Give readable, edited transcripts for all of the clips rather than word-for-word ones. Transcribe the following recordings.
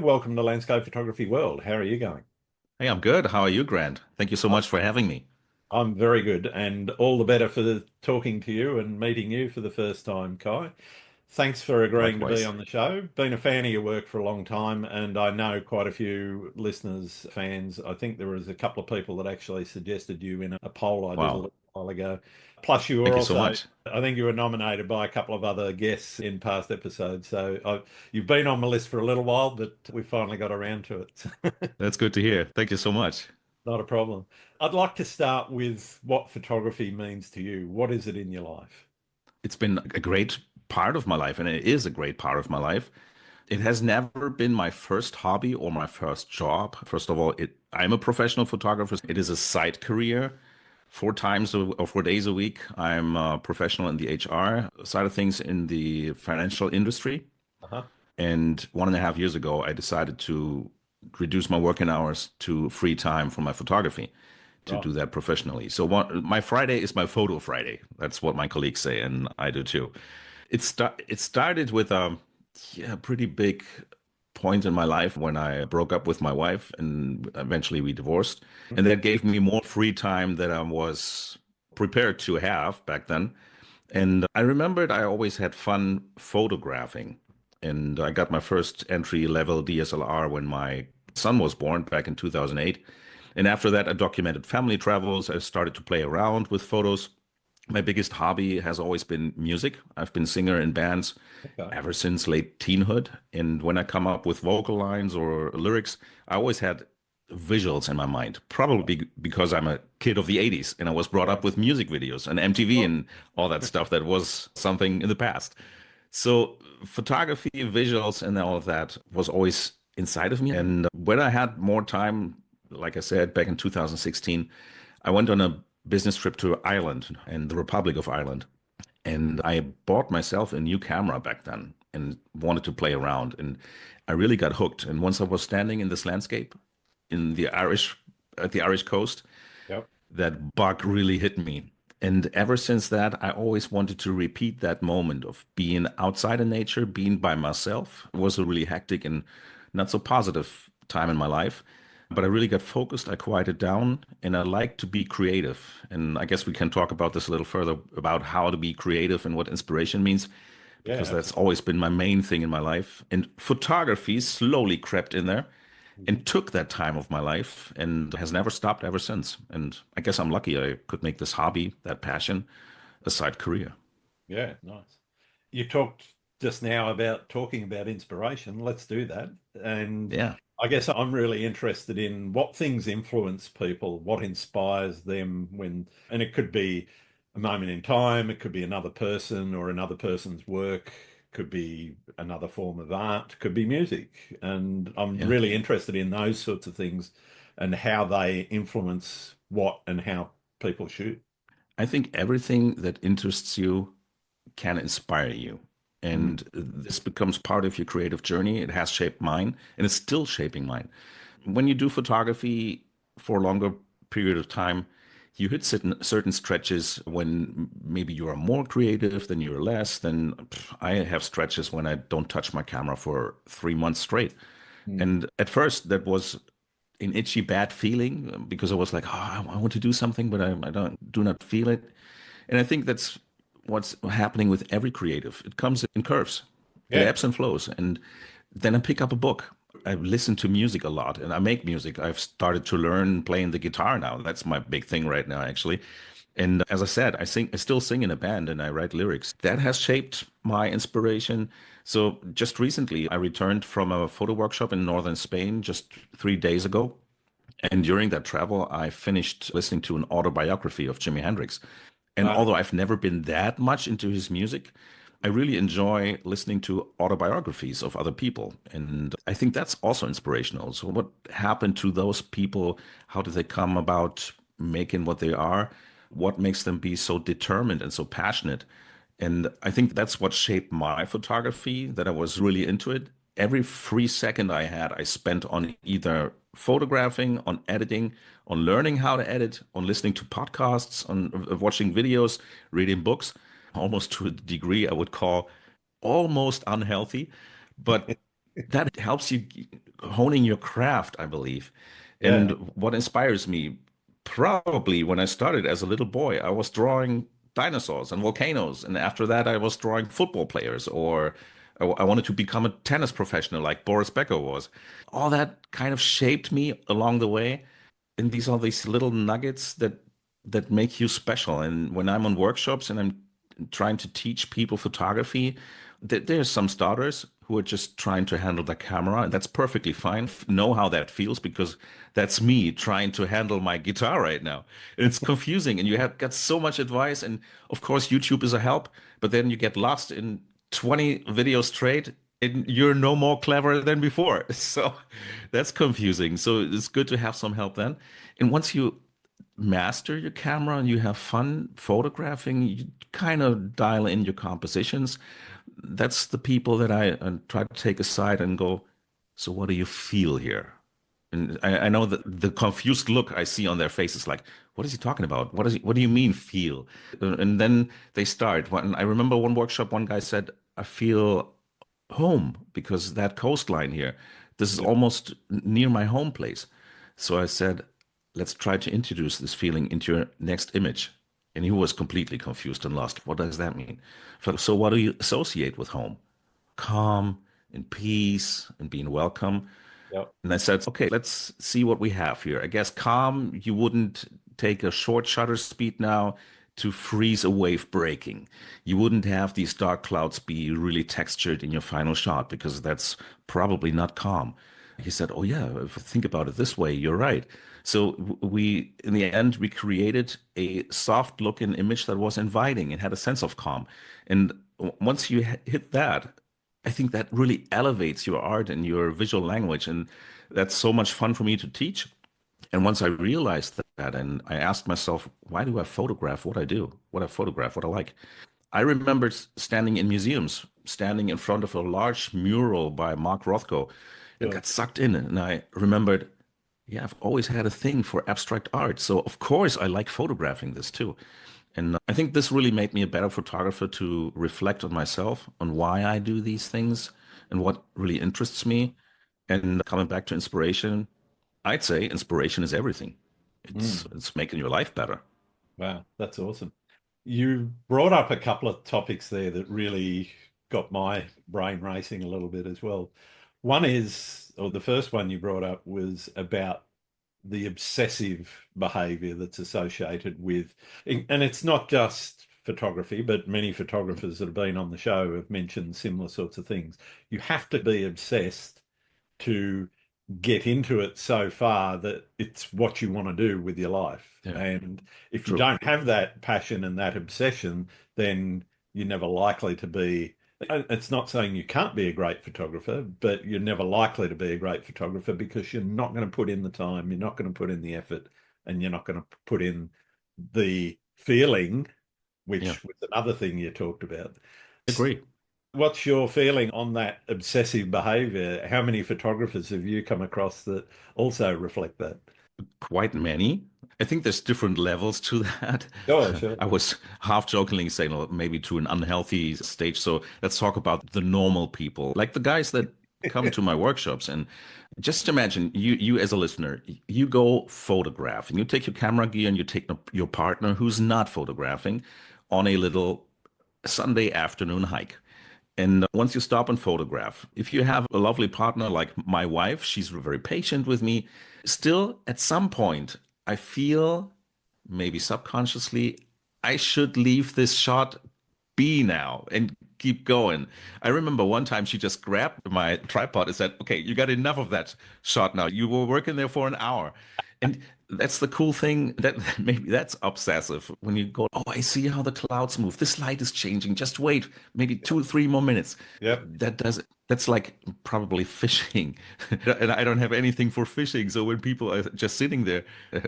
Welcome to Landscape Photography World. How are you going? Hey, I'm good. How are you, Grant? Thank you so I'm much for having me. I'm very good, and all the better for talking to you and meeting you for the first time, Kai. Thanks for agreeing to be Likewise. on the show. Been a fan of your work for a long time, and I know quite a few listeners, fans. I think there was a couple of people that actually suggested you in a poll I did a Wow. little while ago. Plus, you were Thank you so also, much. I think you were nominated by a couple of other guests in past episodes. You've been on my list for a little while, but we finally got around to it. That's good to hear. Thank you so much. Not a problem. I'd like to start with what photography means to you. What is it in your life? It's been a great part of my life, and it is a great part of my life. It has never been my first hobby or my first job. First of all, I'm a professional photographer. It is a side career. 4 days a week, I'm a professional in the HR side of things in the financial industry. Uh-huh. And 1.5 years ago, I decided to reduce my working hours to free time for my photography to Right. do that professionally. So my Friday is my photo Friday. That's what my colleagues say, and I do too. It started with a pretty big point in my life when I broke up with my wife, and eventually we divorced. And that gave me more free time than I was prepared to have back then. And I remembered I always had fun photographing. And I got my first entry level DSLR when my son was born back in 2008. And after that, I documented family travels. I started to play around with photos. My biggest hobby has always been music. I've been singer in bands Okay. ever since late teenhood. And when I come up with vocal lines or lyrics, I always had visuals in my mind, probably because I'm a kid of the 80s and I was brought Yeah. up with music videos and MTV Well, and all that stuff that was something in the past. So photography, visuals, and all of that was always inside of me. And when I had more time, like I said, back in 2016, I went on a business trip to Ireland and the Republic of Ireland. And I bought myself a new camera back then and wanted to play around. And I really got hooked. And once I was standing in this landscape in the Irish, at the Irish coast, yep. that bug really hit me. And ever since that, I always wanted to repeat that moment of being outside in nature, being by myself. It was a really hectic and not so positive time in my life. But I really got focused, I quieted down, and I like to be creative. And I guess we can talk about this a little further about how to be creative and what inspiration means, Yeah, because that's absolutely. always been my main thing in my life. And photography slowly crept in there Mhm. and took that time of my life and has never stopped ever since. And I guess I'm lucky I could make this hobby, that passion, a side career. Yeah, nice. You talked just now about talking about inspiration. Let's do that. And Yeah. I guess I'm really interested in what things influence people, what inspires them and it could be a moment in time, it could be another person or another person's work, could be another form of art, could be music. And I'm Yeah. really interested in those sorts of things and how they influence what and how people shoot. I think everything that interests you can inspire you. Mm. And this becomes part of your creative journey. It has shaped mine and it's still shaping mine. When you do photography for a longer period of time, you hit certain stretches when maybe you are more creative, then you're less. Then I have stretches when I don't touch my camera for 3 months straight. Mm. And at first, that was an itchy, bad feeling because I was like, oh, I want to do something, but I do not feel it. And I think that's what's happening with every creative. It comes in curves, it Yeah. ebbs and flows. And then I pick up a book. I listen to music a lot and I make music. I've started to learn playing the guitar now. That's my big thing right now, actually. And as I said, I still sing in a band and I write lyrics. That has shaped my inspiration. So just recently, I returned from a photo workshop in northern Spain just 3 days ago. And during that travel, I finished listening to an autobiography of Jimi Hendrix. And Uh, although I've never been that much into his music, I really enjoy listening to autobiographies of other people. And I think that's also inspirational. So, what happened to those people? How did they come about making what they are? What makes them be so determined and so passionate? And I think that's what shaped my photography, that I was really into it. Every free second I had, I spent on either photographing, on editing, on learning how to edit, on listening to podcasts, on watching videos, reading books, almost to a degree I would call almost unhealthy. But that helps you honing your craft, I believe. And Yeah. what inspires me, probably when I started as a little boy, I was drawing dinosaurs and volcanoes. And after that, I was drawing football players, or I wanted to become a tennis professional like Boris Becker was. All that kind of shaped me along the way. And these are these little nuggets that make you special. And when I'm on workshops and I'm trying to teach people photography, there's some starters who are just trying to handle the camera, and that's perfectly fine. Know how that feels because that's me trying to handle my guitar right now. And it's confusing, and you have got so much advice, and of course YouTube is a help, but then you get lost in 20 videos straight and you're no more clever than before. So that's confusing. So it's good to have some help then. And once you master your camera and you have fun photographing, you kind of dial in your compositions. That's the people that I try to take aside and go, so what do you feel here? And I know that the confused look I see on their faces, like, what is he talking about? What do you mean feel? And then they start. When I remember one workshop, one guy said, I feel home because that coastline here, this is Yep. almost near my home place. So I said, let's try to introduce this feeling into your next image. And he was completely confused and lost. What does that mean? So what do you associate with home? Calm and peace and being welcome. Yep. And I said, okay, let's see what we have here. I guess calm, you wouldn't take a short shutter speed now to freeze a wave breaking. You wouldn't have these dark clouds be really textured in your final shot because that's probably not calm. He said, oh yeah, if you think about it this way, you're right. So we, in the end, we created a soft looking image that was inviting and had a sense of calm. And once you hit that, I think that really elevates your art and your visual language. And that's so much fun for me to teach. And once I realized that, and I asked myself, why do I photograph what I do, what I photograph, what I like? I remember standing in museums, standing in front of a large mural by Mark Rothko, and Sure. got sucked in. And I remembered, yeah, I've always had a thing for abstract art. So, of course, I like photographing this too. And I think this really made me a better photographer to reflect on myself, on why I do these things and what really interests me. And coming back to inspiration, I'd say inspiration is everything. Mm. It's making your life better. Wow, that's awesome. You brought up a couple of topics there that really got my brain racing a little bit as well. One is, or the first one you brought up was about the obsessive behavior that's associated with, and it's not just photography, but many photographers that have been on the show have mentioned similar sorts of things. You have to be obsessed to get into it so far that it's what you want to do with your life. Yeah, And if you true. don't have that passion and that obsession, then you're never likely to be. It's not saying you can't be a great photographer, but you're never likely to be a great photographer because you're not going to put in the time, you're not going to put in the effort, and you're not going to put in the feeling, Yeah, which was another thing you talked about. I agree. What's your feeling on that obsessive behavior? How many photographers have you come across that also reflect that? Quite many. I think there's different levels to that. Oh, sure. I was half jokingly saying, well, maybe to an unhealthy stage. So let's talk about the normal people, like the guys that come to my workshops. And just imagine you as a listener, you go photograph and you take your camera gear and you take your partner who's not photographing on a little Sunday afternoon hike. And once you stop and photograph, if you have a lovely partner like my wife, she's very patient with me. Still, at some point, I feel maybe subconsciously, I should leave this shot be now and keep going. I remember one time she just grabbed my tripod and said, okay, you got enough of that shot now. You were working there for an hour. And that's the cool thing that maybe that's obsessive when you go, oh, I see how the clouds move. This light is changing. Just wait, maybe 2 or 3 more minutes. Yep. That's like probably fishing. And I don't have anything for fishing. So when people are just sitting there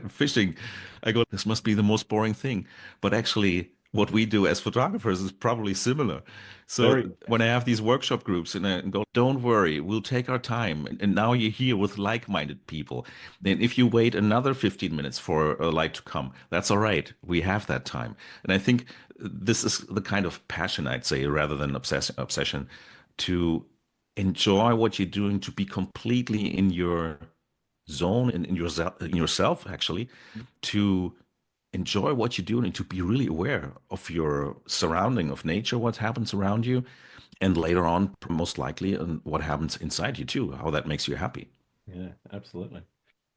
fishing, I go, this must be the most boring thing. But actually, what we do as photographers is probably similar. So Very. when I have these workshop groups and I go, don't worry, we'll take our time. And now you're here with like-minded people. Then if you wait another 15 minutes for a light to come, that's all right. We have that time. And I think this is the kind of passion, I'd say, rather than obsession, to enjoy what you're doing, to be completely in your zone and in yourself actually, to enjoy what you're doing and to be really aware of your surrounding, of nature, what happens around you, and later on, most likely, what happens inside you too, how that makes you happy. Yeah, absolutely.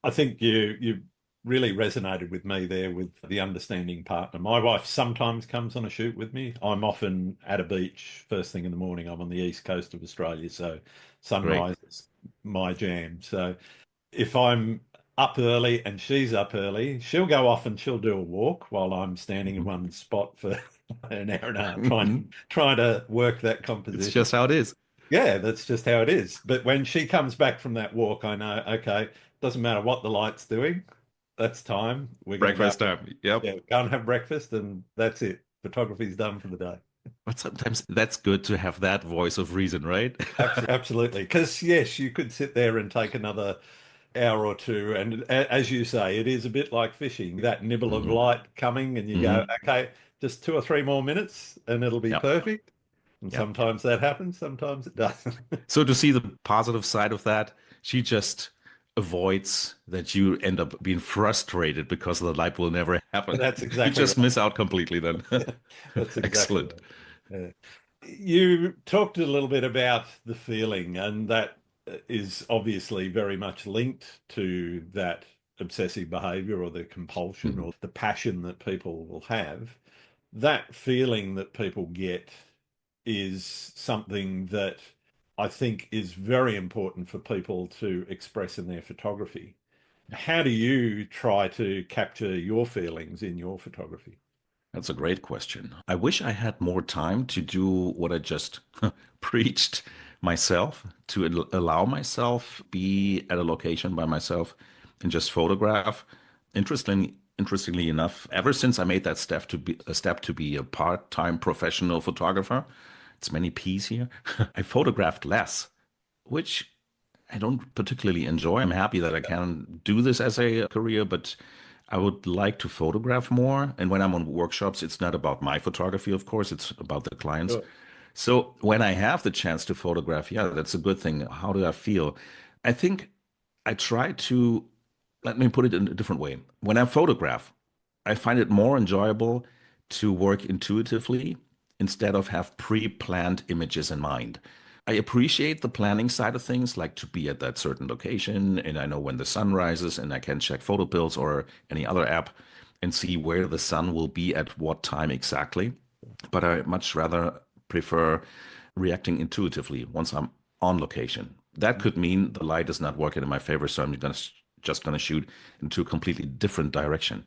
I think you really resonated with me there with the understanding partner. My wife sometimes comes on a shoot with me. I'm often at a beach first thing in the morning. I'm on the east coast of Australia, so Great. sunrise is my jam. So if I'm up early and she's up early, she'll go off and she'll do a walk while I'm standing in one spot for an hour and a half trying to work that It's composition. just how it is. Yeah, that's just how it is. But when she comes back from that walk, I know, okay, doesn't matter what the light's doing. That's time. We're going to go, Breakfast time. Yep. yeah, go and have breakfast, and that's it. Photography's done for the day. But sometimes that's good to have that voice of reason, right? Absolutely. Because, yes, you could sit there and take another hour or two. And as you say, it is a bit like fishing, that nibble of hmm light coming, and you go, hmm okay, just 2 or 3 more minutes, and it'll be Yep. perfect. And Yep. sometimes that happens, sometimes it doesn't. So to see the positive side of that, she just avoids that you end up being frustrated because the light will never happen. That's You exactly just right. miss out completely then. That's exactly Excellent. right. Yeah. You talked a little bit about the feeling, and that is obviously very much linked to that obsessive behavior or the compulsion Mhm. or the passion that people will have. That feeling that people get is something that I think is very important for people to express in their photography. How do you try to capture your feelings in your photography? That's a great question. I wish I had more time to do what I just preached myself, to allow myself be at a location by myself and just photograph. Interestingly enough, ever since I made that step to be a part-time professional photographer, it's many P's here, I photographed less, which I don't particularly enjoy. I'm happy that I can do this as a career, but I would like to photograph more. And when I'm on workshops, it's not about my photography, of course, it's about the clients. Sure. So when I have the chance to photograph, yeah, that's a good thing. How do I feel? I think I try to, let me put it in a different way. When I photograph, I find it more enjoyable to work intuitively instead of have pre-planned images in mind. I appreciate the planning side of things, like to be at that certain location, and I know when the sun rises, and I can check PhotoPills or any other app and see where the sun will be at what time exactly. But I much rather prefer reacting intuitively once I'm on location. That could mean the light is not working in my favor, so I'm just gonna shoot into a completely different direction.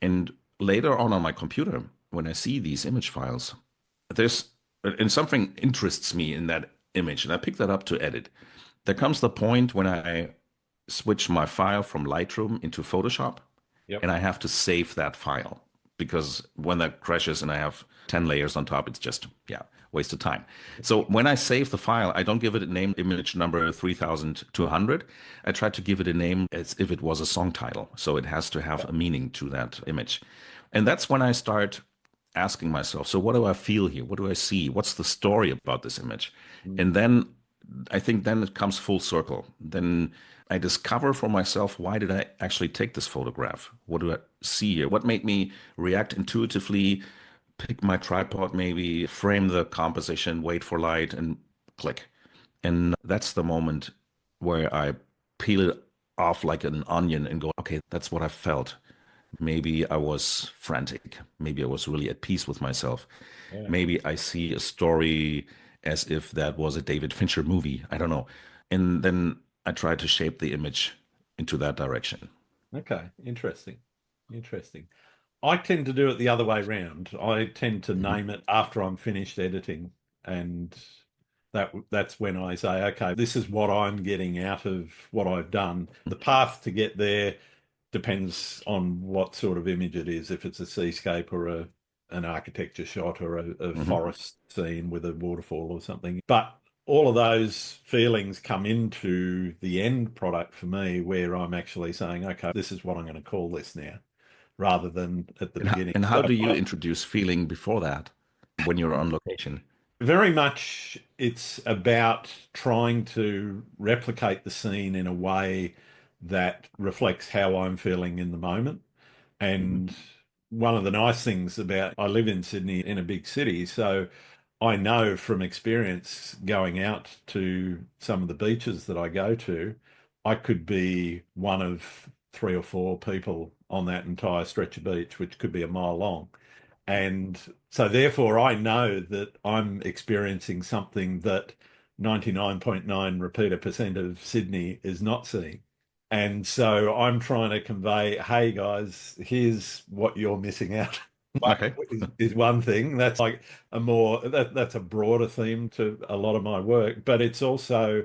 And later on my computer, when I see these image files, there's and something interests me in that image, and I pick that up to edit. There comes the point when I switch my file from Lightroom into Photoshop, Yep. and I have to save that file because when that crashes and I have 10 layers on top, it's just, yeah, waste of time. So when I save the file, I don't give it a name, image number 3200. I try to give it a name as if it was a song title. So it has to have a meaning to that image. And that's when I start asking myself, so what do I feel here? What do I see? What's the story about this image? Mm. And then I think then it comes full circle. Then I discover for myself, why did I actually take this photograph? What do I see here? What made me react intuitively, pick my tripod, maybe frame the composition, wait for light, and click. And that's the moment where I peel it off like an onion and go, okay, that's what I felt. Maybe I was frantic. Maybe I was really at peace with myself. Yeah. Maybe I see a story as if that was a David Fincher movie. I don't know. And then I try to shape the image into that direction. Okay. Interesting. Interesting. I tend to do it the other way round. I tend to Mhm. name it after I'm finished editing, and that's when I say, okay, this is what I'm getting out of what I've done. The path to get there depends on what sort of image it is. If it's a seascape or an architecture shot or a Mhm. forest scene with a waterfall or something. But all of those feelings come into the end product for me, where I'm actually saying, okay, this is what I'm going to call this now, rather than at the And beginning. how So, do you introduce feeling before that when you're on location? Very much it's about trying to replicate the scene in a way that reflects how I'm feeling in the moment. Hmm. And one of the nice things about I live in Sydney in a big city, so I know from experience going out to some of the beaches that I go to, I could be one of three or four people on that entire stretch of beach, which could be a mile long. And so therefore I know that I'm experiencing something that 99.9 repeater percent of Sydney is not seeing. And so I'm trying to convey, hey guys, here's what you're missing out. Like Okay. is one thing. That's like that's a broader theme to a lot of my work, but it's also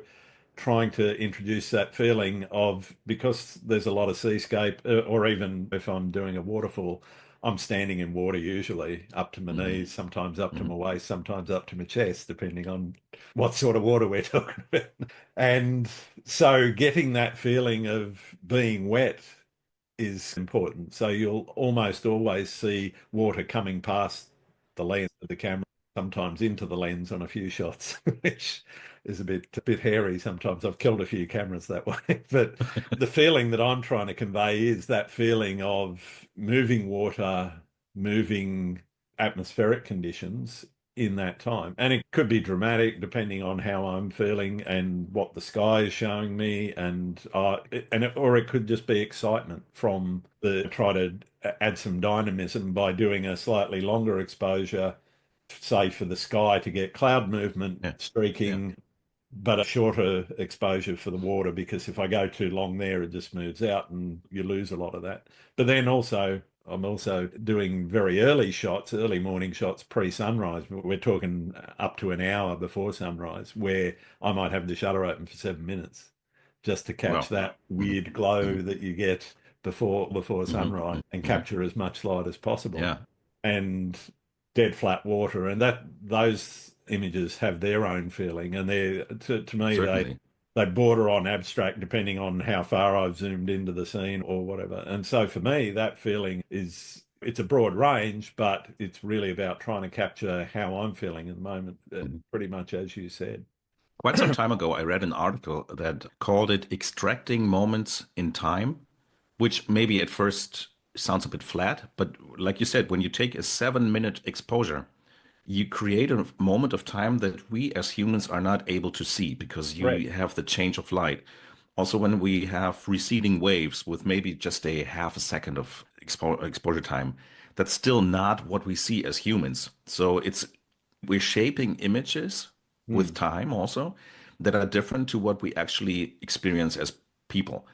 trying to introduce that feeling of because there's a lot of seascape, or even if I'm doing a waterfall, I'm standing in water usually up to my Hmm. knees, sometimes up to Hmm. my waist, sometimes up to my chest, depending on what sort of water we're talking about. And so getting that feeling of being wet is important. So you'll almost always see water coming past the lens of the camera, sometimes into the lens on a few shots, which is a bit hairy sometimes. I've killed a few cameras that way. But the feeling that I'm trying to convey is that feeling of moving water, moving atmospheric conditions in that time. And it could be dramatic depending on how I'm feeling and what the sky is showing me, or it could just be excitement from the try to add some dynamism by doing a slightly longer exposure, say for the sky to get cloud movement Yeah. Yeah. streaking, but a shorter exposure for the water because if I go too long there, it just moves out and you lose a lot of that. But then also, I'm also doing very early shots, early morning shots pre-sunrise. We're talking up to an hour before sunrise, where I might have the shutter open for 7 minutes just to catch Well. that Hmm. weird Hmm. glow that you get before Hmm. sunrise and Hmm. capture as much light as possible. Yeah. And dead flat water, and that those images have their own feeling, and to me Certainly. they border on abstract depending on how far I've zoomed into the scene or whatever. And so for me, that feeling is it's a broad range, but it's really about trying to capture how I'm feeling at the moment, Mhm. pretty much as you said. Quite some time ago, I read an article that called it extracting moments in time, which maybe at first sounds a bit flat, but like you said, when you take a 7 minute exposure, you create a moment of time that we as humans are not able to see because Correct. you have the change of light. Also, when we have receding waves with maybe just a half a second of exposure time, that's still not what we see as humans. So we're shaping images with Hmm. time also that are different to what we actually experience as people.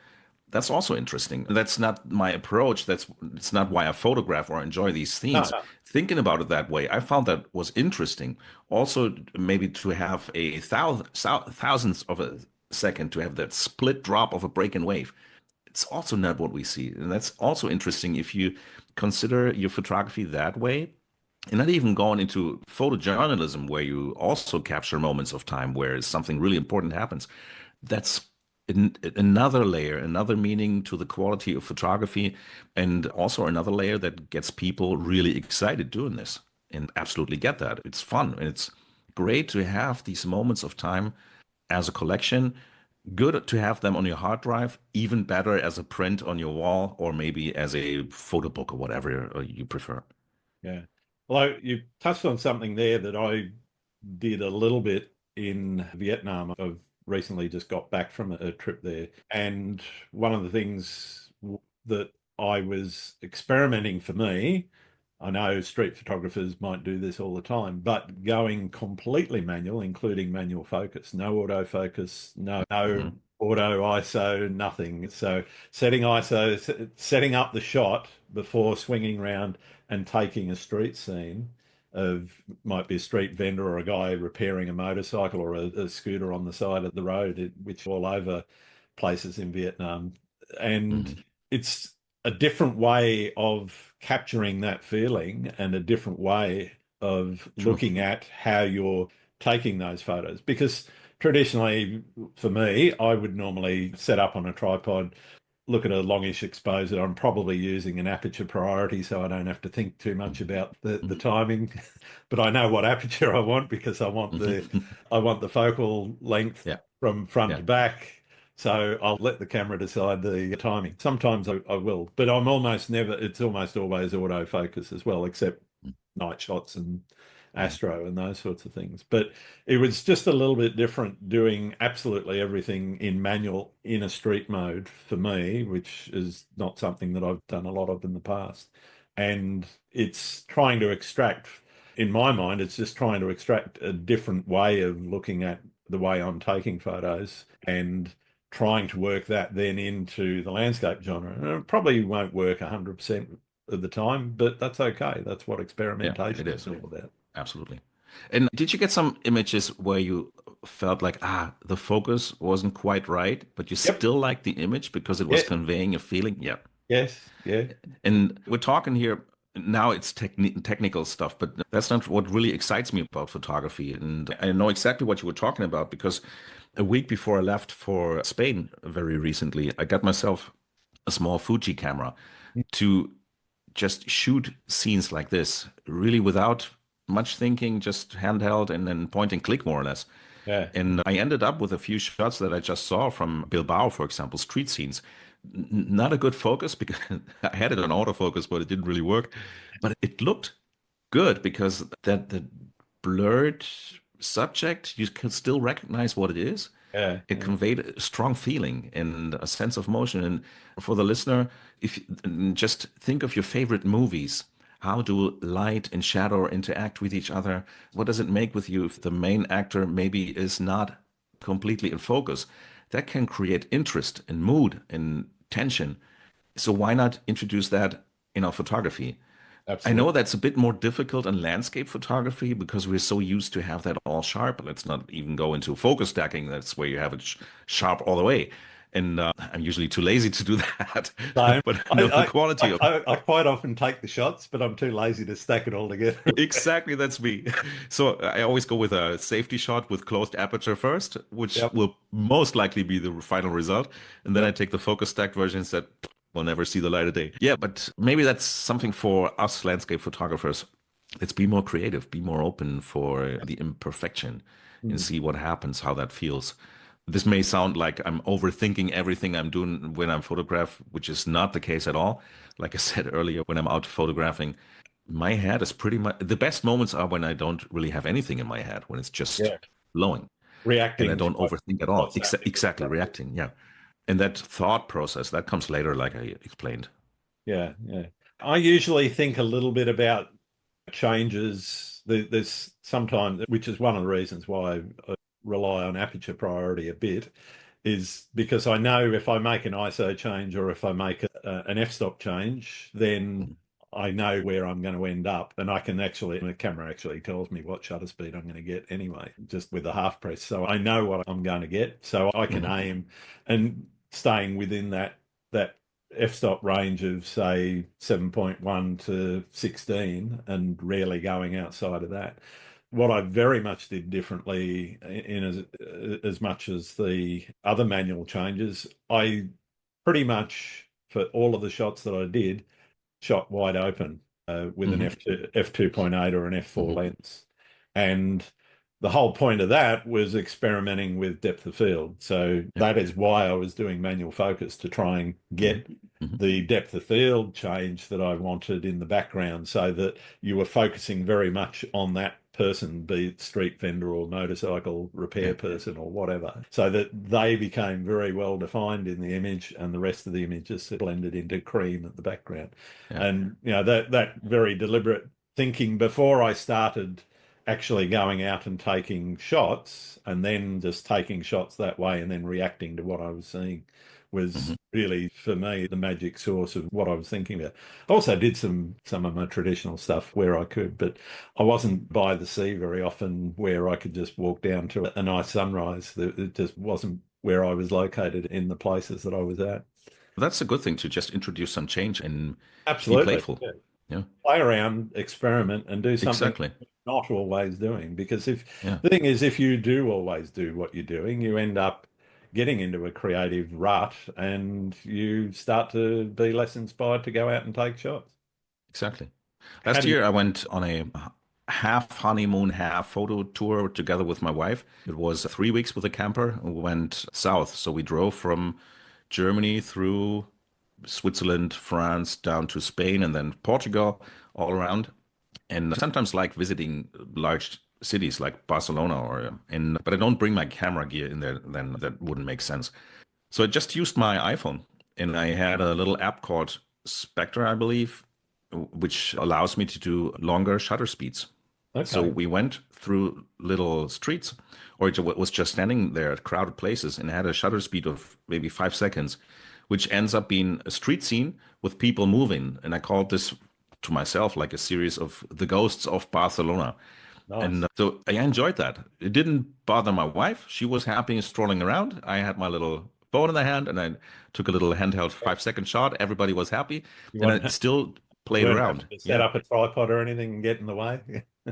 That's also interesting. That's not my approach. It's not why I photograph or enjoy these No, themes. no. Thinking about it that way, I found that was interesting. Also, maybe to have a thousandth of a second to have that split drop of a break-in wave. It's also not what we see, and that's also interesting if you consider your photography that way. And not even going into photojournalism, where you also capture moments of time where something really important happens. That's another layer, another meaning to the quality of photography, and also another layer that gets people really excited doing this. And absolutely get that. It's fun and it's great to have these moments of time as a collection. Good to have them on your hard drive, even better as a print on your wall or maybe as a photo book or whatever you prefer. Yeah. Well, you touched on something there that I did a little bit in Vietnam. I've recently just got back from a trip there. And one of the things that I was experimenting for me, I know street photographers might do this all the time, but going completely manual, including manual focus, no autofocus, no Hmm. auto ISO, nothing. So setting up the shot before swinging around and taking a street scene of might be a street vendor or a guy repairing a motorcycle or a scooter on the side of the road, which all over places in Vietnam. And Hmm. it's a different way of capturing that feeling and a different way of True. looking at how you're taking those photos. Because traditionally, for me, I would normally set up on a tripod look at a longish exposure, I'm probably using an aperture priority, so I don't have to think too much about the Mhm. timing. But I know what aperture I want because Mhm. I want the focal length Yeah, from front yeah, to back. So I'll let the camera decide the timing. Sometimes I will, but I'm almost never, it's almost always autofocus as well, except night shots and mhm. astro and those sorts of things. But it was just a little bit different doing absolutely everything in manual in a street mode for me, which is not something that I've done a lot of in the past. And it's trying to extract, in my mind, it's just trying to extract a different way of looking at the way I'm taking photos and trying to work that then into the landscape genre. And it probably won't work 100% of the time, but that's okay. That's what Yeah, it experimentation is is. all about. Absolutely. And did you get some images where you felt like, the focus wasn't quite right, but you Yep. still liked the image because it was Yeah. conveying a feeling? Yeah. Yes. Yeah. And we're talking here now, it's technical stuff, but that's not what really excites me about photography. And I know exactly what you were talking about because a week before I left for Spain very recently, I got myself a small Fuji camera to just shoot scenes like this, really without much thinking, just handheld and then point and click more or less. Yeah. And I ended up with a few shots that I just saw from Bilbao, for example, street scenes. Not a good focus because I had it on autofocus, but it didn't really work. But it looked good because that the blurred subject, you can still recognize what it is. Yeah. It Yeah. conveyed a strong feeling and a sense of motion. And for the listener, if just think of your favorite movies. How do light and shadow interact with each other? What does it make with you if the main actor maybe is not completely in focus? That can create interest and mood and tension. So why not introduce that in our photography? I know Absolutely. that's a bit more difficult in landscape photography because we're so used to have that all sharp. Let's not even go into focus stacking. That's where you have it sharp all the way. And I'm usually too lazy to do that. Same. But I know the quality of I quite often take the shots, but I'm too lazy to stack it all together. exactly that's me. So I always go with a safety shot with closed aperture first, which Yep. will most likely be the final result. And then I Yep. take the focus stacked versions that will never see the light of day. Yeah, but maybe that's something for us landscape photographers. Let's be more creative, be more open for the imperfection and Mm. see what happens, how that feels. This may sound like I'm overthinking everything I'm doing when I'm photograph, which is not the case at all. Like I said earlier, when I'm out photographing, my head is pretty much the best moments are when I don't really have anything in my head, when it's just Yeah. flowing and I Reacting to don't overthink at all. what's happening. Exactly, reacting. Yeah. And that thought process that comes later, like I explained. Yeah. Yeah. I usually think a little bit about changes. There's sometimes, which is one of the reasons why I rely on aperture priority a bit, is because I know if I make an ISO change or if I make an f-stop change, then I know where I'm going to end up, and I can actually, the camera actually tells me what shutter speed I'm going to get anyway, just with a half press. So I know what I'm going to get, so I can Hmm. aim and staying within that f-stop range of say 7.1 to 16 and rarely going outside of that. What I very much did differently in as much as the other manual changes, I pretty much for all of the shots that I did shot wide open with an Hmm. f2.8 or an f4 Hmm. lens. And the whole point of that was experimenting with depth of field. So Yeah. that is why I was doing manual focus to try and Hmm. get Hmm. the depth of field change that I wanted in the background so that you were focusing very much on that person, be it street vendor or motorcycle repair Yeah. person or whatever, so that they became very well defined in the image and the rest of the image just blended into cream at the background. Yeah. And that very deliberate thinking before I started actually going out and taking shots and then just taking shots that way and then reacting to what I was seeing was Hmm. really for me the magic source of what I was thinking about. I also did some of my traditional stuff where I could, but I wasn't by the sea very often where I could just walk down to a nice sunrise. It just wasn't where I was located in the places that I was at. That's a good thing to just introduce some change and be Absolutely. playful. Yeah. Yeah. Play around, experiment, and do something Exactly. you're not always doing. Because if Yeah. the thing is, if you do always do what you're doing, you end up getting into a creative rut and you start to be less inspired to go out and take shots. Exactly. How Last do you, year, I went on a half honeymoon, half photo tour together with my wife. It was 3 weeks with a camper. We went south. So we drove from Germany through Switzerland, France, down to Spain, and then Portugal, all around. And sometimes like visiting large cities like Barcelona but I don't bring my camera gear in there, then that wouldn't make sense. So I just used my iPhone and I had a little app called Spectre, I believe, which allows me to do longer shutter speeds. So okay. we went through little streets, or it was just standing there at crowded places and had a shutter speed of maybe 5 seconds, which ends up being a street scene with people moving. And I called this to myself like a series of the ghosts of Barcelona. And Nice. so I enjoyed that. It didn't bother my wife. She was happy strolling around. I had my little phone in the hand and I took a little handheld 5 second shot. Everybody was happy. You And I weren't, still you played weren't having around. to set Yeah. up a tripod or anything and get in the way.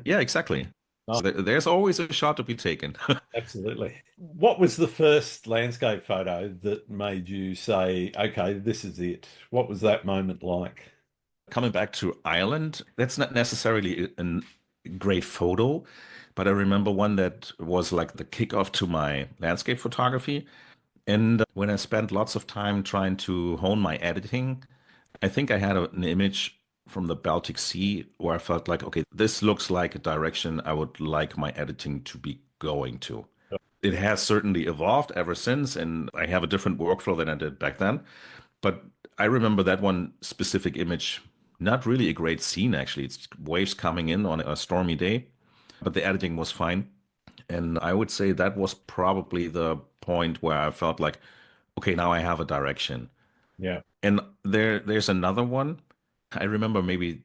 Yeah, exactly. Nice. So there's always a shot to be taken. Absolutely. What was the first landscape photo that made you say, okay, this is it? What was that moment like? Coming back to Ireland, that's not necessarily a great photo, but I remember one that was like the kickoff to my landscape photography. And when I spent lots of time trying to hone my editing, I think I had an image from the Baltic Sea where I felt like, okay, this looks like a direction I would like my editing to be going to. It has certainly evolved ever since, and I have a different workflow than I did back then. But I remember that one specific image, not really a great scene, actually. It's waves coming in on a stormy day, but the editing was fine. And I would say that was probably the point where I felt like, okay, now I have a direction. Yeah. And there's another one. I remember maybe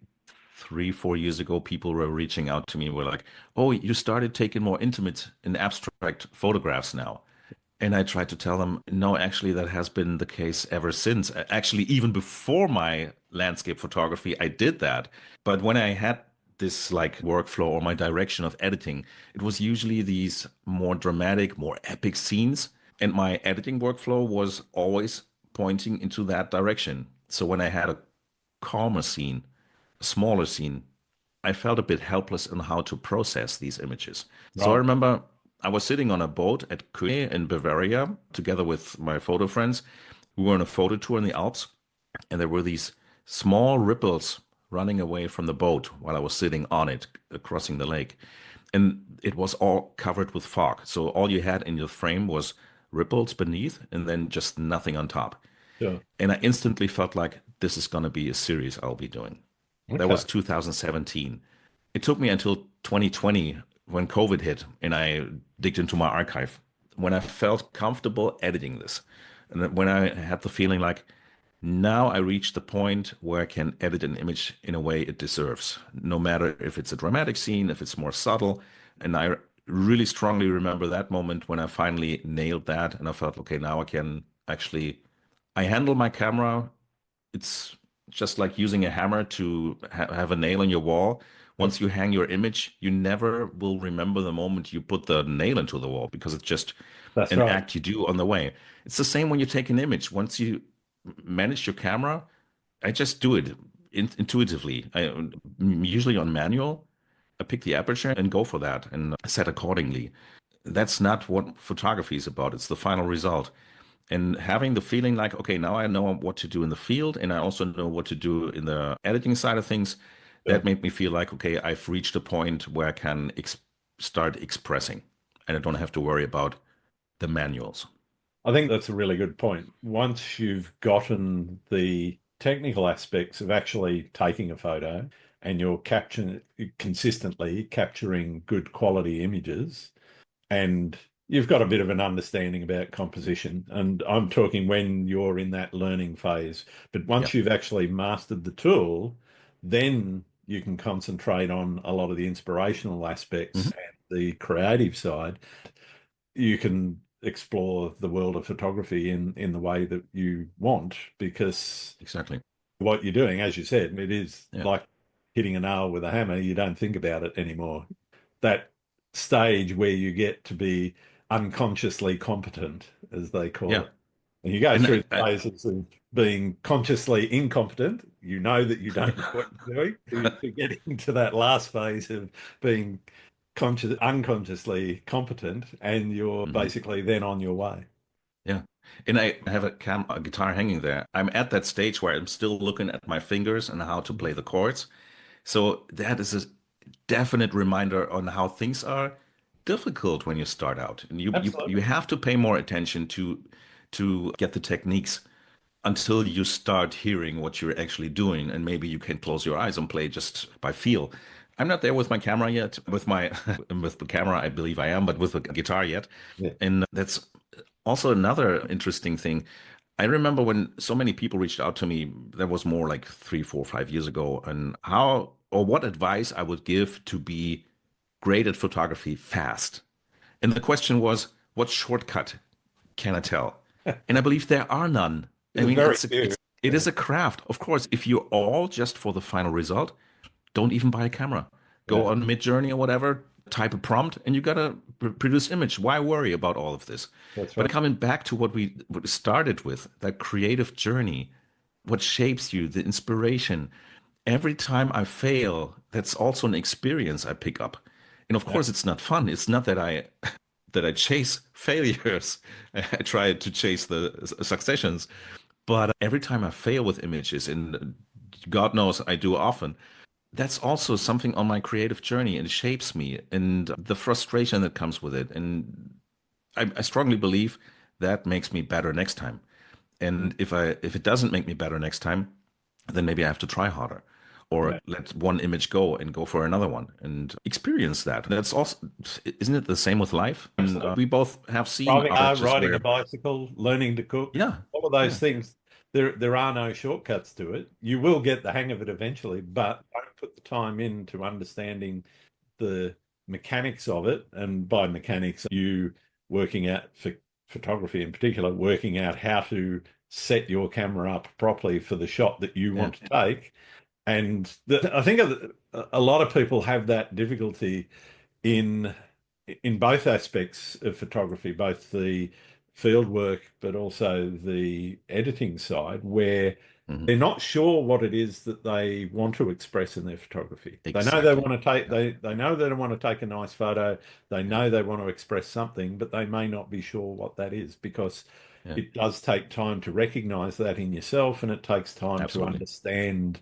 3, 4 years ago, people were reaching out to me, were like, "Oh, you started taking more intimate and abstract photographs now." And I tried to tell them, no, actually, that has been the case ever since. Actually, even before my landscape photography, I did that. But when I had this like workflow or my direction of editing, it was usually these more dramatic, more epic scenes. And my editing workflow was always pointing into that direction. So when I had a calmer scene, a smaller scene, I felt a bit helpless in how to process these images. So I Right. remember I was sitting on a boat at Kühne in Bavaria together with my photo friends. We were on a photo tour in the Alps, and there were these small ripples running away from the boat while I was sitting on it, crossing the lake. And it was all covered with fog. So all you had in your frame was ripples beneath and then just nothing on top. Sure. And I instantly felt like this is going to be a series I'll be doing. That Okay. was 2017. It took me until 2020 when COVID hit and I digged into my archive when I felt comfortable editing this. And then when I had the feeling like now I reached the point where I can edit an image in a way it deserves, no matter if it's a dramatic scene, if it's more subtle. And I really strongly remember that moment when I finally nailed that and I felt, okay, now I can actually, I handle my camera. It's just like using a hammer to have a nail in your wall. That's, Once you hang your image, you never will remember the moment you put the nail into the wall because it's just that's an right. act you do on the way. It's the same when you take an image. Once you manage your camera, I just do it intuitively. Usually on manual. I pick the aperture and go for that and set accordingly. That's not what photography is about. It's the final result. And having the feeling like, okay, now I know what to do in the field and I also know what to do in the editing side of things, Sure. that made me feel like, okay, I've reached a point where I can start expressing and I don't have to worry about the manuals. I think that's a really good point. Once you've gotten the technical aspects of actually taking a photo and you're capturing consistently capturing good quality images, and you've got a bit of an understanding about composition. And I'm talking when you're in that learning phase. But Yeah. once you've actually mastered the tool, then you can concentrate on a lot of the inspirational aspects Hmm. and the creative side. You can explore the world of photography in the way that you want, because Exactly. what you're doing, as you said, it is Yeah. like hitting a nail with a hammer. You don't think about it anymore. That stage where you get to be unconsciously competent, as they call Yeah. it. And you go And through the phases of being consciously incompetent. You know that you don't know what you're doing, to getting to that last phase of being unconsciously competent, and you're Mhm. basically then on your way. Yeah. And I have a guitar hanging there. I'm at that stage where I'm still looking at my fingers and how to play the chords. So that is a definite reminder on how things are difficult when you start out. And you Absolutely. have to pay more attention to get the techniques until you start hearing what you're actually doing. And maybe you can close your eyes and play just by feel. I'm not there with my camera yet. With my with the camera, I believe I am, but with the guitar yet. Yeah. And that's also another interesting thing. I remember when so many people reached out to me, that was more like 3, 4, 5 years ago, and how or what advice I would give to be great at photography fast. And the question was, what shortcut can I tell? And I believe there are none. I There's mean, very few. it Yeah. is a craft. Of course, if you're all just for the final result, don't even buy a camera. Go Yeah. on Midjourney or whatever, type a prompt, and you gotta produce image. Why worry about all of this? That's But right. coming back to what we started with, that creative journey, what shapes you, the inspiration. Every time I fail, that's also an experience I pick up. And of Yeah. course, it's not fun. It's not that I chase failures. I try to chase the successions. But every time I fail with images, and God knows I do often, that's also something on my creative journey. It shapes me and the frustration that comes with it. And I strongly believe that makes me better next time. Mm. And if it doesn't make me better next time, then maybe I have to try harder or Yeah. let one image go and go for another one and experience that. That's also, isn't it the same with life? And Absolutely. we both have seen Driving a car, artists riding a where, bicycle, learning to cook, yeah, all of those yeah, things. There are no shortcuts to it. You will get the hang of it eventually, but don't put the time into understanding the mechanics of it. And by mechanics, you working out for photography in particular, working out how to set your camera up properly for the shot that you yeah. want to take. And I think a lot of people have that difficulty in both aspects of photography, both the field work but also the editing side, where Mhm. they're not sure what it is that they want to express in their photography. They know they Exactly. want to take Yeah, they know they want to take a nice photo. They yeah, know they want to express something, but they may not be sure what that is because yeah, it does take time to recognize that in yourself, and it takes time to absolutely. understand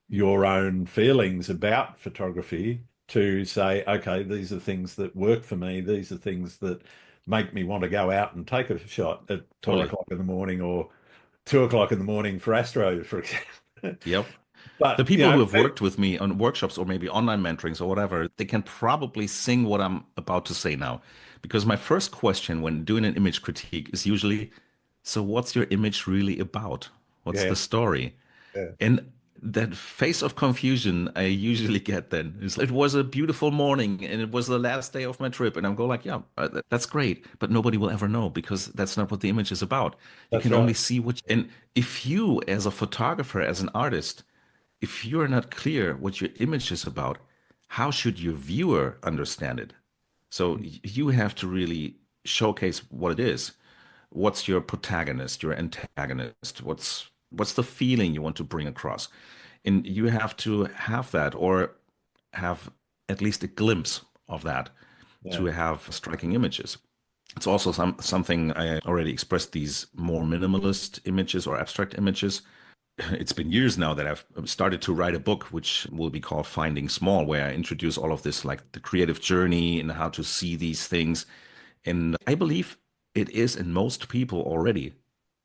your own feelings about photography to say, okay, these are things that work for me. These are things that make me want to go out and take a shot at 12 Totally. o'clock in the morning or 2 o'clock in the morning for Astro, for example. Yep. The But, people who have worked with me on workshops or maybe online mentorings or whatever, they can probably sing what I'm about to say now. Because my first question when doing an image critique is usually, so what's your image really about? What's yeah, the story? yeah, And that face of confusion I usually get then is it was a beautiful morning and it was the last day of my trip. And I'm go like, yeah, that's great, but nobody will ever know because that's not what the image is about. You that's can only right. see and if you as a photographer, as an artist, if you're not clear what your image is about, how should your viewer understand it? So you have to really showcase what it is. What's your protagonist, your antagonist? What's the feeling you want to bring across? And you have to have that or have at least a glimpse of that Yeah, to have striking images. It's also something I already expressed these more minimalist images or abstract images. It's been years now that I've started to write a book, which will be called Finding Small, where I introduce all of this, like the creative journey and how to see these things. And I believe it is in most people already,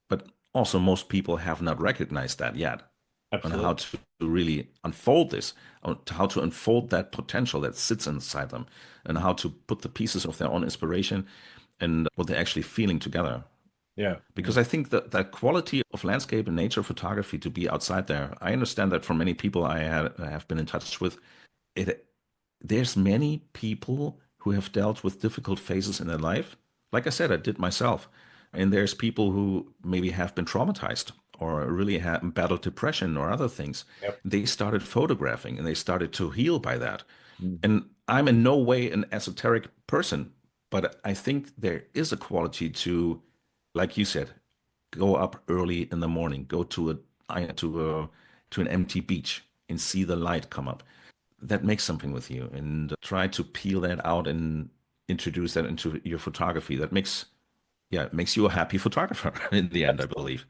but also most people have not recognized that yet on how absolutely. to really unfold this, on how to unfold that potential that sits inside them, and how to put the pieces of their own inspiration and what they're actually feeling together. Yeah, yeah, Because I think that that quality of landscape and nature photography to be outside there, I understand that from many people I have been in touch with, it there's many people who have dealt with difficult phases in their life. Like I said, I did myself. And there's people who maybe have been traumatized or really have battled depression or other things. yep. They started photographing and they started to heal by that. Mm. And I'm in no way an esoteric person. But I think there is a quality to, like you said, go up early in the morning, go to an empty beach and see the light come up. That makes something with you, and try to peel that out and introduce that into your photography. That makes, yeah, it makes you a happy photographer in the end, I believe.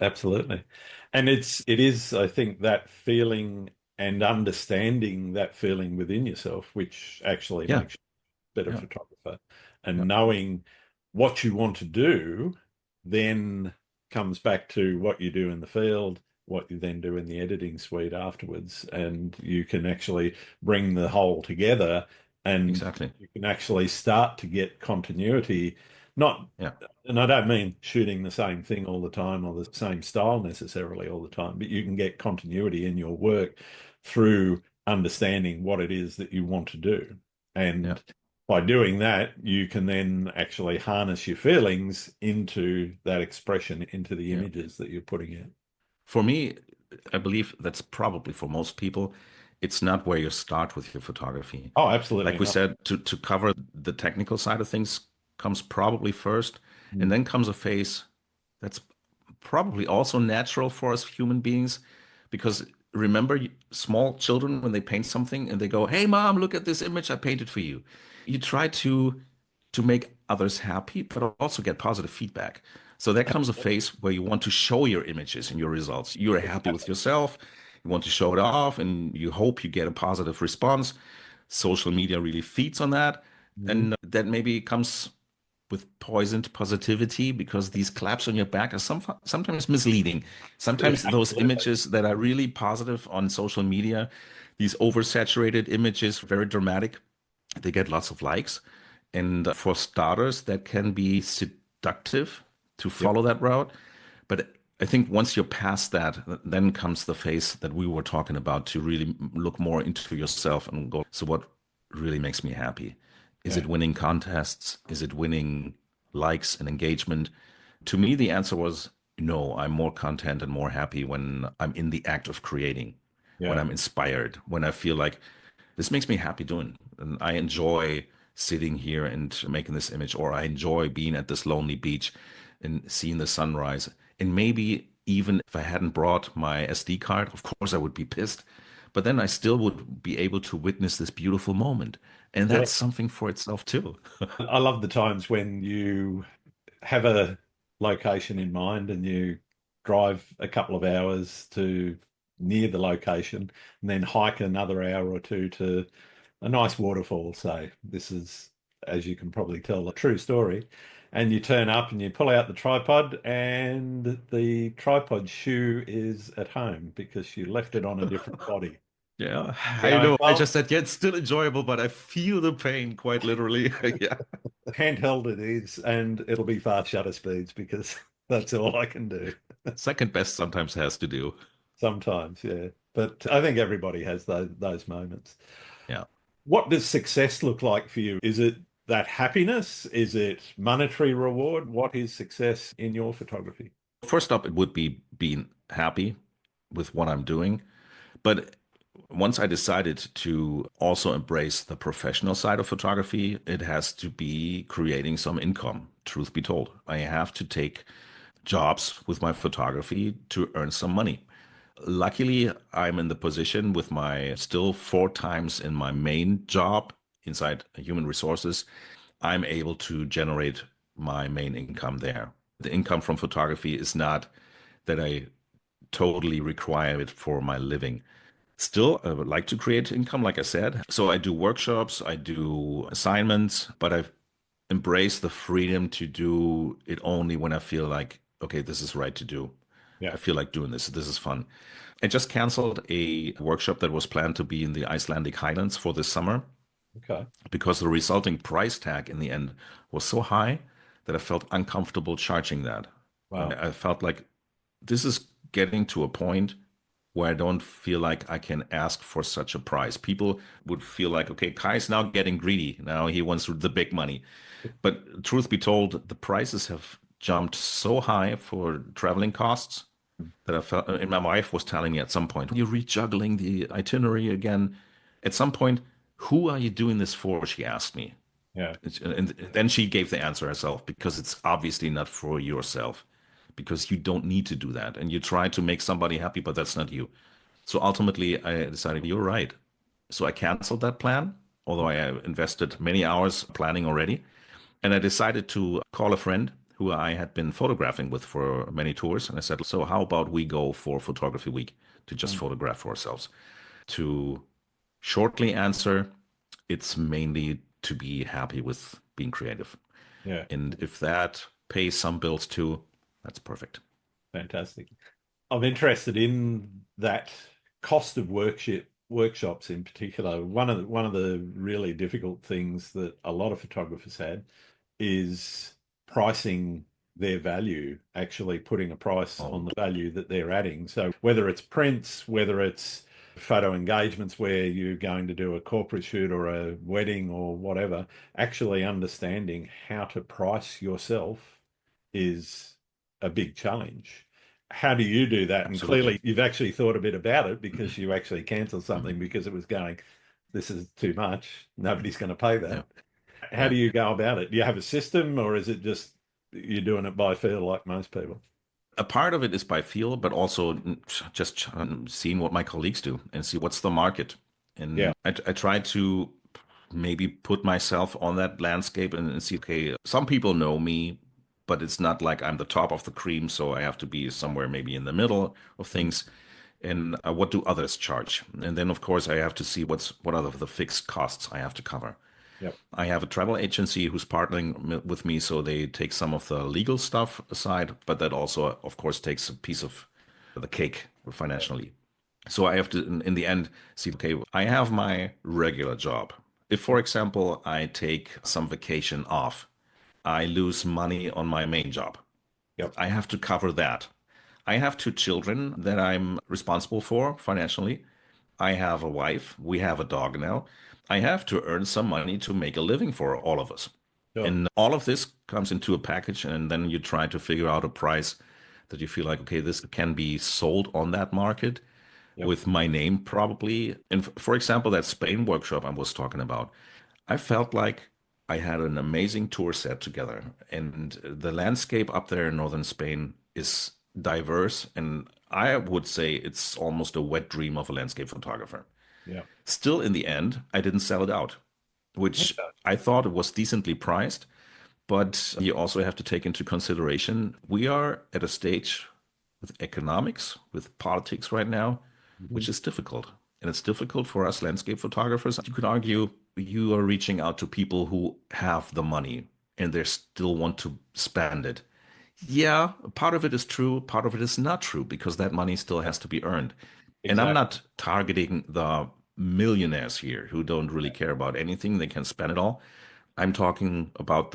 Absolutely. And it is, I think, that feeling and understanding that feeling within yourself, which actually Yeah, makes you a better yeah, photographer. yeah, And knowing what you want to do then comes back to what you do in the field, what you then do in the editing suite afterwards. And you can actually bring the whole together and exactly. you can actually start to get continuity, not Yeah, and I don't mean shooting the same thing all the time or the same style necessarily all the time, but you can get continuity in your work through understanding what it is that you want to do. yeah, And by doing that, you can then actually harness your feelings into that expression, into the yeah. images that you're putting in. For me, I believe that's probably for most people, it's not where you start with your photography. Oh, absolutely Like we not. said, to cover the technical side of things comes probably first, and Mm. then comes a phase that's probably also natural for us human beings, because remember small children when they paint something and they go, "Hey mom, look at this image I painted for you." You try to make others happy, but also get positive feedback. So there comes a phase where you want to show your images and your results. You're happy with yourself, you want to show it off, and you hope you get a positive response. Social media really feeds on that. Mhm. And that maybe comes with poisoned positivity, because these claps on your back are sometimes misleading. Sometimes those Absolutely. images that are really positive on social media, these oversaturated images, very dramatic, they get lots of likes. And for starters, that can be seductive to Yep. follow that route. But I think once you're past that, then comes the phase that we were talking about, to really look more into yourself and go, so what really makes me happy? Is Yeah. it winning contests? Is it winning likes and engagement? To me, the answer was no. I'm more content and more happy when I'm in the act of creating, when Yeah. I'm inspired, when I feel like this makes me happy doing. And I enjoy sitting here and making this image, or I enjoy being at this lonely beach and seeing the sunrise. And maybe even if I hadn't brought my SD card, of course I would be pissed, but then I still would be able to witness this beautiful moment. And Yeah. that's something for itself too. I love the times when you have a location in mind and you drive a couple of hours to near the location and then hike another hour or two to a nice waterfall, say. This is, as you can probably tell, a true story. And you turn up and you pull out the tripod, and the tripod shoe is at home because you left it on a different body. Yeah, You I know, know. I well, just said, yeah, it's still enjoyable, but I feel the pain quite literally. Yeah. handheld it is, and it'll be fast shutter speeds because that's all I can do. Second best sometimes has to do. Sometimes, yeah. But I think everybody has those moments. Yeah. What does success look like for you? Is it that happiness? Is it monetary reward? What is success in your photography? First up, it would be being happy with what I'm doing. But once I decided to also embrace the professional side of photography, it has to be creating some income, truth be told. I have to take jobs with my photography to earn some money. Luckily, I'm in the position with my still four times in my main job inside human resources, I'm able to generate my main income there. The income from photography is not that I totally require it for my living. Still, I would like to create income, like I said. So I do workshops, I do assignments, but I've embraced the freedom to do it only when I feel like, okay, this is right to do. Yeah. I feel like doing this. This is fun. I just canceled a workshop that was planned to be in the Icelandic Highlands for this summer, Okay. because the resulting price tag in the end was so high that I felt uncomfortable charging that. Wow. I felt like this is getting to a point where I don't feel like I can ask for such a price. People would feel like, okay, Kai's now getting greedy. Now he wants the big money. But truth be told, the prices have jumped so high for traveling costs that I felt, and my wife was telling me at some point, you're rejuggling the itinerary again. At some point, who are you doing this for? She asked me. Yeah. And then she gave the answer herself, because it's obviously not for yourself, because you don't need to do that. And you try to make somebody happy, but that's not you. So ultimately, I decided, you're right. So I canceled that plan, although I invested many hours planning already. And I decided to call a friend who I had been photographing with for many tours. And I said, so how about we go for photography week to just Mm. photograph for ourselves? To shortly answer, it's mainly to be happy with being creative. Yeah. And if that pays some bills too, that's perfect. Fantastic. I'm interested in that cost of workshops in particular. One of the really difficult things that a lot of photographers had is pricing their value, actually putting a price on Oh, the value that they're adding. So whether it's prints, whether it's photo engagements where you're going to do a corporate shoot or a wedding or whatever, actually understanding how to price yourself is a big challenge. How do you do that? And absolutely. clearly, you've actually thought a bit about it because you actually canceled something because it was going, this is too much. Nobody's going to pay Yeah. that. How Yeah. do you go about it? Do you have a system or is it just you're doing it by feel like most people? A part of it is by feel, but also just seeing what my colleagues do and see what's the market. Yeah, And I try to maybe put myself on that landscape and see, okay, some people know me, but it's not like I'm the top of the cream, so I have to be somewhere maybe in the middle of mm, things. And what do others charge? And then, of course, I have to see what are the fixed costs I have to cover. yeah, I have a travel agency who's partnering with me, so they take some of the legal stuff aside, but that also, of course, takes a piece of the cake financially. So I have to, in the end, see, okay, I have my regular job. If, for example, I take some vacation off, I lose money on my main job. yeah, I have to cover that. I have two children that I'm responsible for financially. I have a wife. We have a dog now. I have to earn some money to make a living for all of us. sure, And all of this comes into a package, and then you try to figure out a price that you feel like, okay, this can be sold on that market yeah, with my name probably. And for example, that Spain workshop I was talking about, I felt like I had an amazing tour set together. And the landscape up there in northern Spain is diverse. And I would say it's almost a wet dream of a landscape photographer. yeah. Still, in the end, I didn't sell it out, which Okay. I thought it was decently priced. But you also have to take into consideration we are at a stage with economics, with politics right now, Mhm. which is difficult. And it's difficult for us landscape photographers. You could argue you are reaching out to people who have the money and they still want to spend it. Yeah, part of it is true, part of it is not true because that money still Yeah, has to be earned. And I'm exactly. not targeting the millionaires here who don't really care about anything, they can spend it all. I'm talking about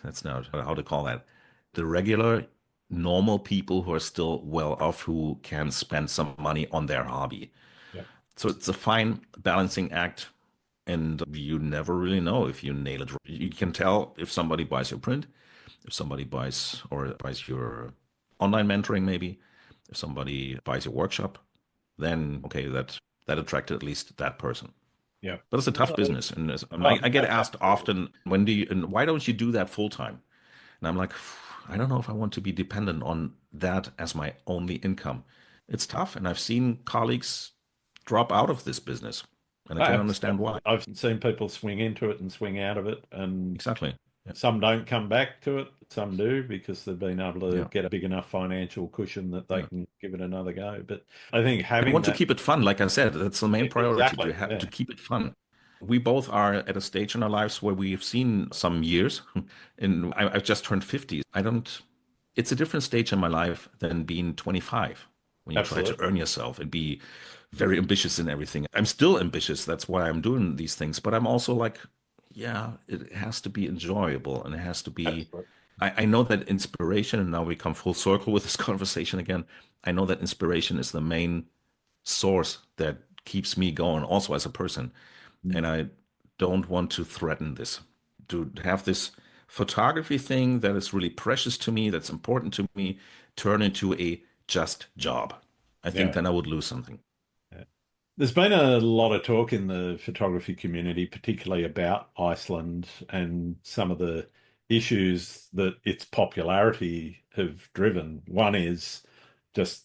that's not how to call that, the regular, normal people who are still well off who can spend some money on their hobby. Yeah, So it's a fine balancing act, and you never really know if you nail it. You can tell if somebody buys your print, if somebody buys your online mentoring, maybe if somebody buys your workshop, then okay, that attracted at least that person. yeah. But it's a tough No, business, and no, I get asked absolutely. often, when do you and why don't you do that full time? And I'm like, I don't know if I want to be dependent on that as my only income. It's tough, and I've seen colleagues drop out of this business, and I No, can understand absolutely. why. I've seen people swing into it and swing out of it, and Exactly. Yeah. some don't come back to it, some do because they've been able to Yeah. get a big enough financial cushion that they Yeah. can give it another go. But I think And having want to that, keep it fun. Like I said, that's the main priority exactly, to have to yeah, keep it fun. We both are at a stage in our lives where we've seen some years, and I've just turned 50. I don't, it's a different stage in my life than being 25 when you try to absolutely. earn yourself and be very ambitious in everything. I'm still ambitious. That's why I'm doing these things. But I'm also like, yeah, it has to be enjoyable and it has to be. Absolutely. I know that inspiration, and now we come full circle with this conversation again. I know that inspiration is the main source that keeps me going also as a person. Mm. And I don't want to threaten this, to have this photography thing that is really precious to me, that's important to me, turn into a just job. I think Yeah, then I would lose something. yeah. There's been a lot of talk in the photography community, particularly about Iceland and some of the issues that its popularity have driven. One is just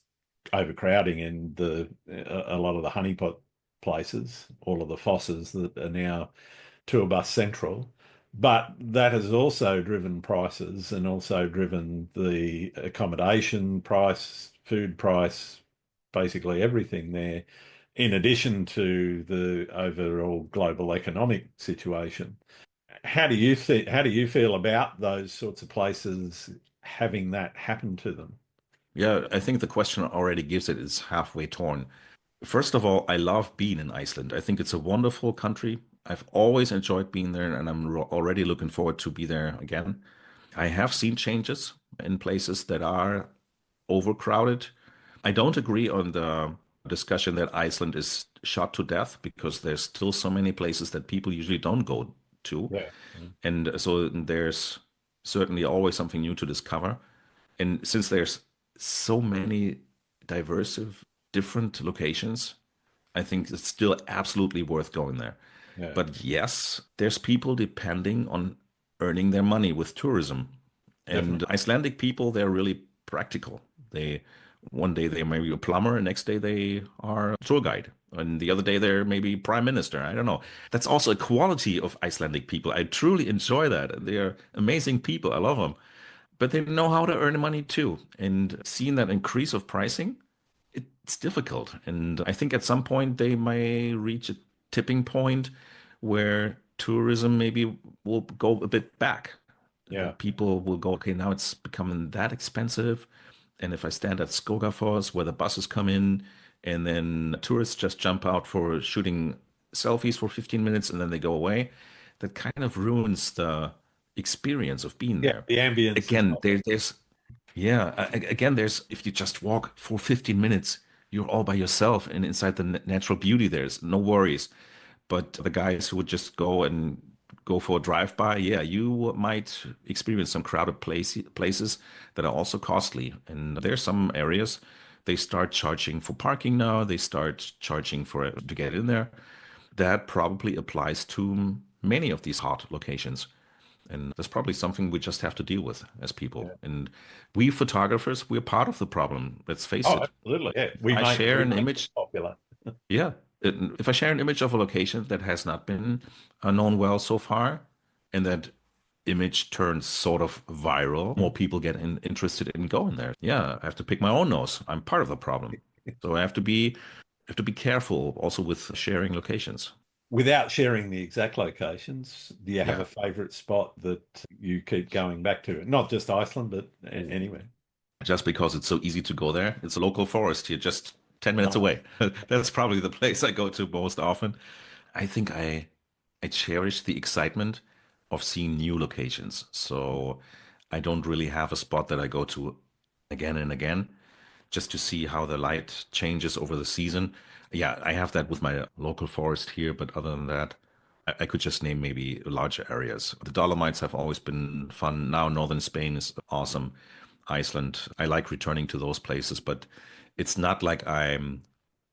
overcrowding in a lot of the honeypot places, all of the fosses that are now tour bus central. But that has also driven prices and also driven the accommodation price, food price, basically everything there, in addition to the overall global economic situation. How do you feel about those sorts of places having that happen to them? Yeah, I think the question already gives it is halfway torn. First of all, I love being in Iceland. I think it's a wonderful country. I've always enjoyed being there, and I'm already looking forward to be there again. I have seen changes in places that are overcrowded. I don't agree on the discussion that Iceland is shot to death because there's still so many places that people usually don't go to. Yeah. And so there's certainly always something new to discover. And since there's so many diverse, different locations, I think it's still absolutely worth going there. Yeah. But yes, there's people depending on earning their money with tourism. And Definitely. Icelandic people, they're really practical. They one day they may be a plumber, and next day they are a tour guide. And the other day they're maybe prime minister. I don't know. That's also a quality of Icelandic people. I truly enjoy that. They're amazing people. I love them. But they know how to earn money too. And seeing that increase of pricing, it's difficult. And I think at some point they may reach a tipping point where tourism maybe will go a bit back. Yeah. People will go, okay, now it's becoming that expensive. And if I stand at Skogafoss where the buses come in and then tourists just jump out for shooting selfies for 15 minutes and then they go away, that kind of ruins the experience of being Yeah. there. The ambience is Again, not. there's yeah, again, there's if you just walk for 15 minutes, you're all by yourself and inside the natural beauty, there's no worries. But the guys who would just go and go for a drive-by, yeah, you might experience some crowded places that are also costly. And there's some areas they start charging for parking now. They start charging for to get in there. That probably applies to many of these hot locations. And that's probably something we just have to deal with as people. Yeah. And we photographers, we're part of the problem. Let's face Oh, it. absolutely. Yeah. If I share We an make it image, popular. yeah, if I share an image of a location that has not been known well so far, and that image turns sort of viral, more people get interested in going there. Yeah, I have to pick my own nose. I'm part of the problem. So I have to be careful also with sharing locations. Without sharing the exact locations, do you have a Yeah. favorite spot that you keep going back to? Not just Iceland, but anywhere. Just because it's so easy to go there. It's a local forest here, just 10 minutes Nice. away. That's probably the place I go to most often. I think I cherish the excitement of seeing new locations. So I don't really have a spot that I go to again and again just to see how the light changes over the season. Yeah, I have that with my local forest here, but other than that, I could just name maybe larger areas. The Dolomites have always been fun. Now northern Spain is awesome. Iceland, I like returning to those places, but it's not like I'm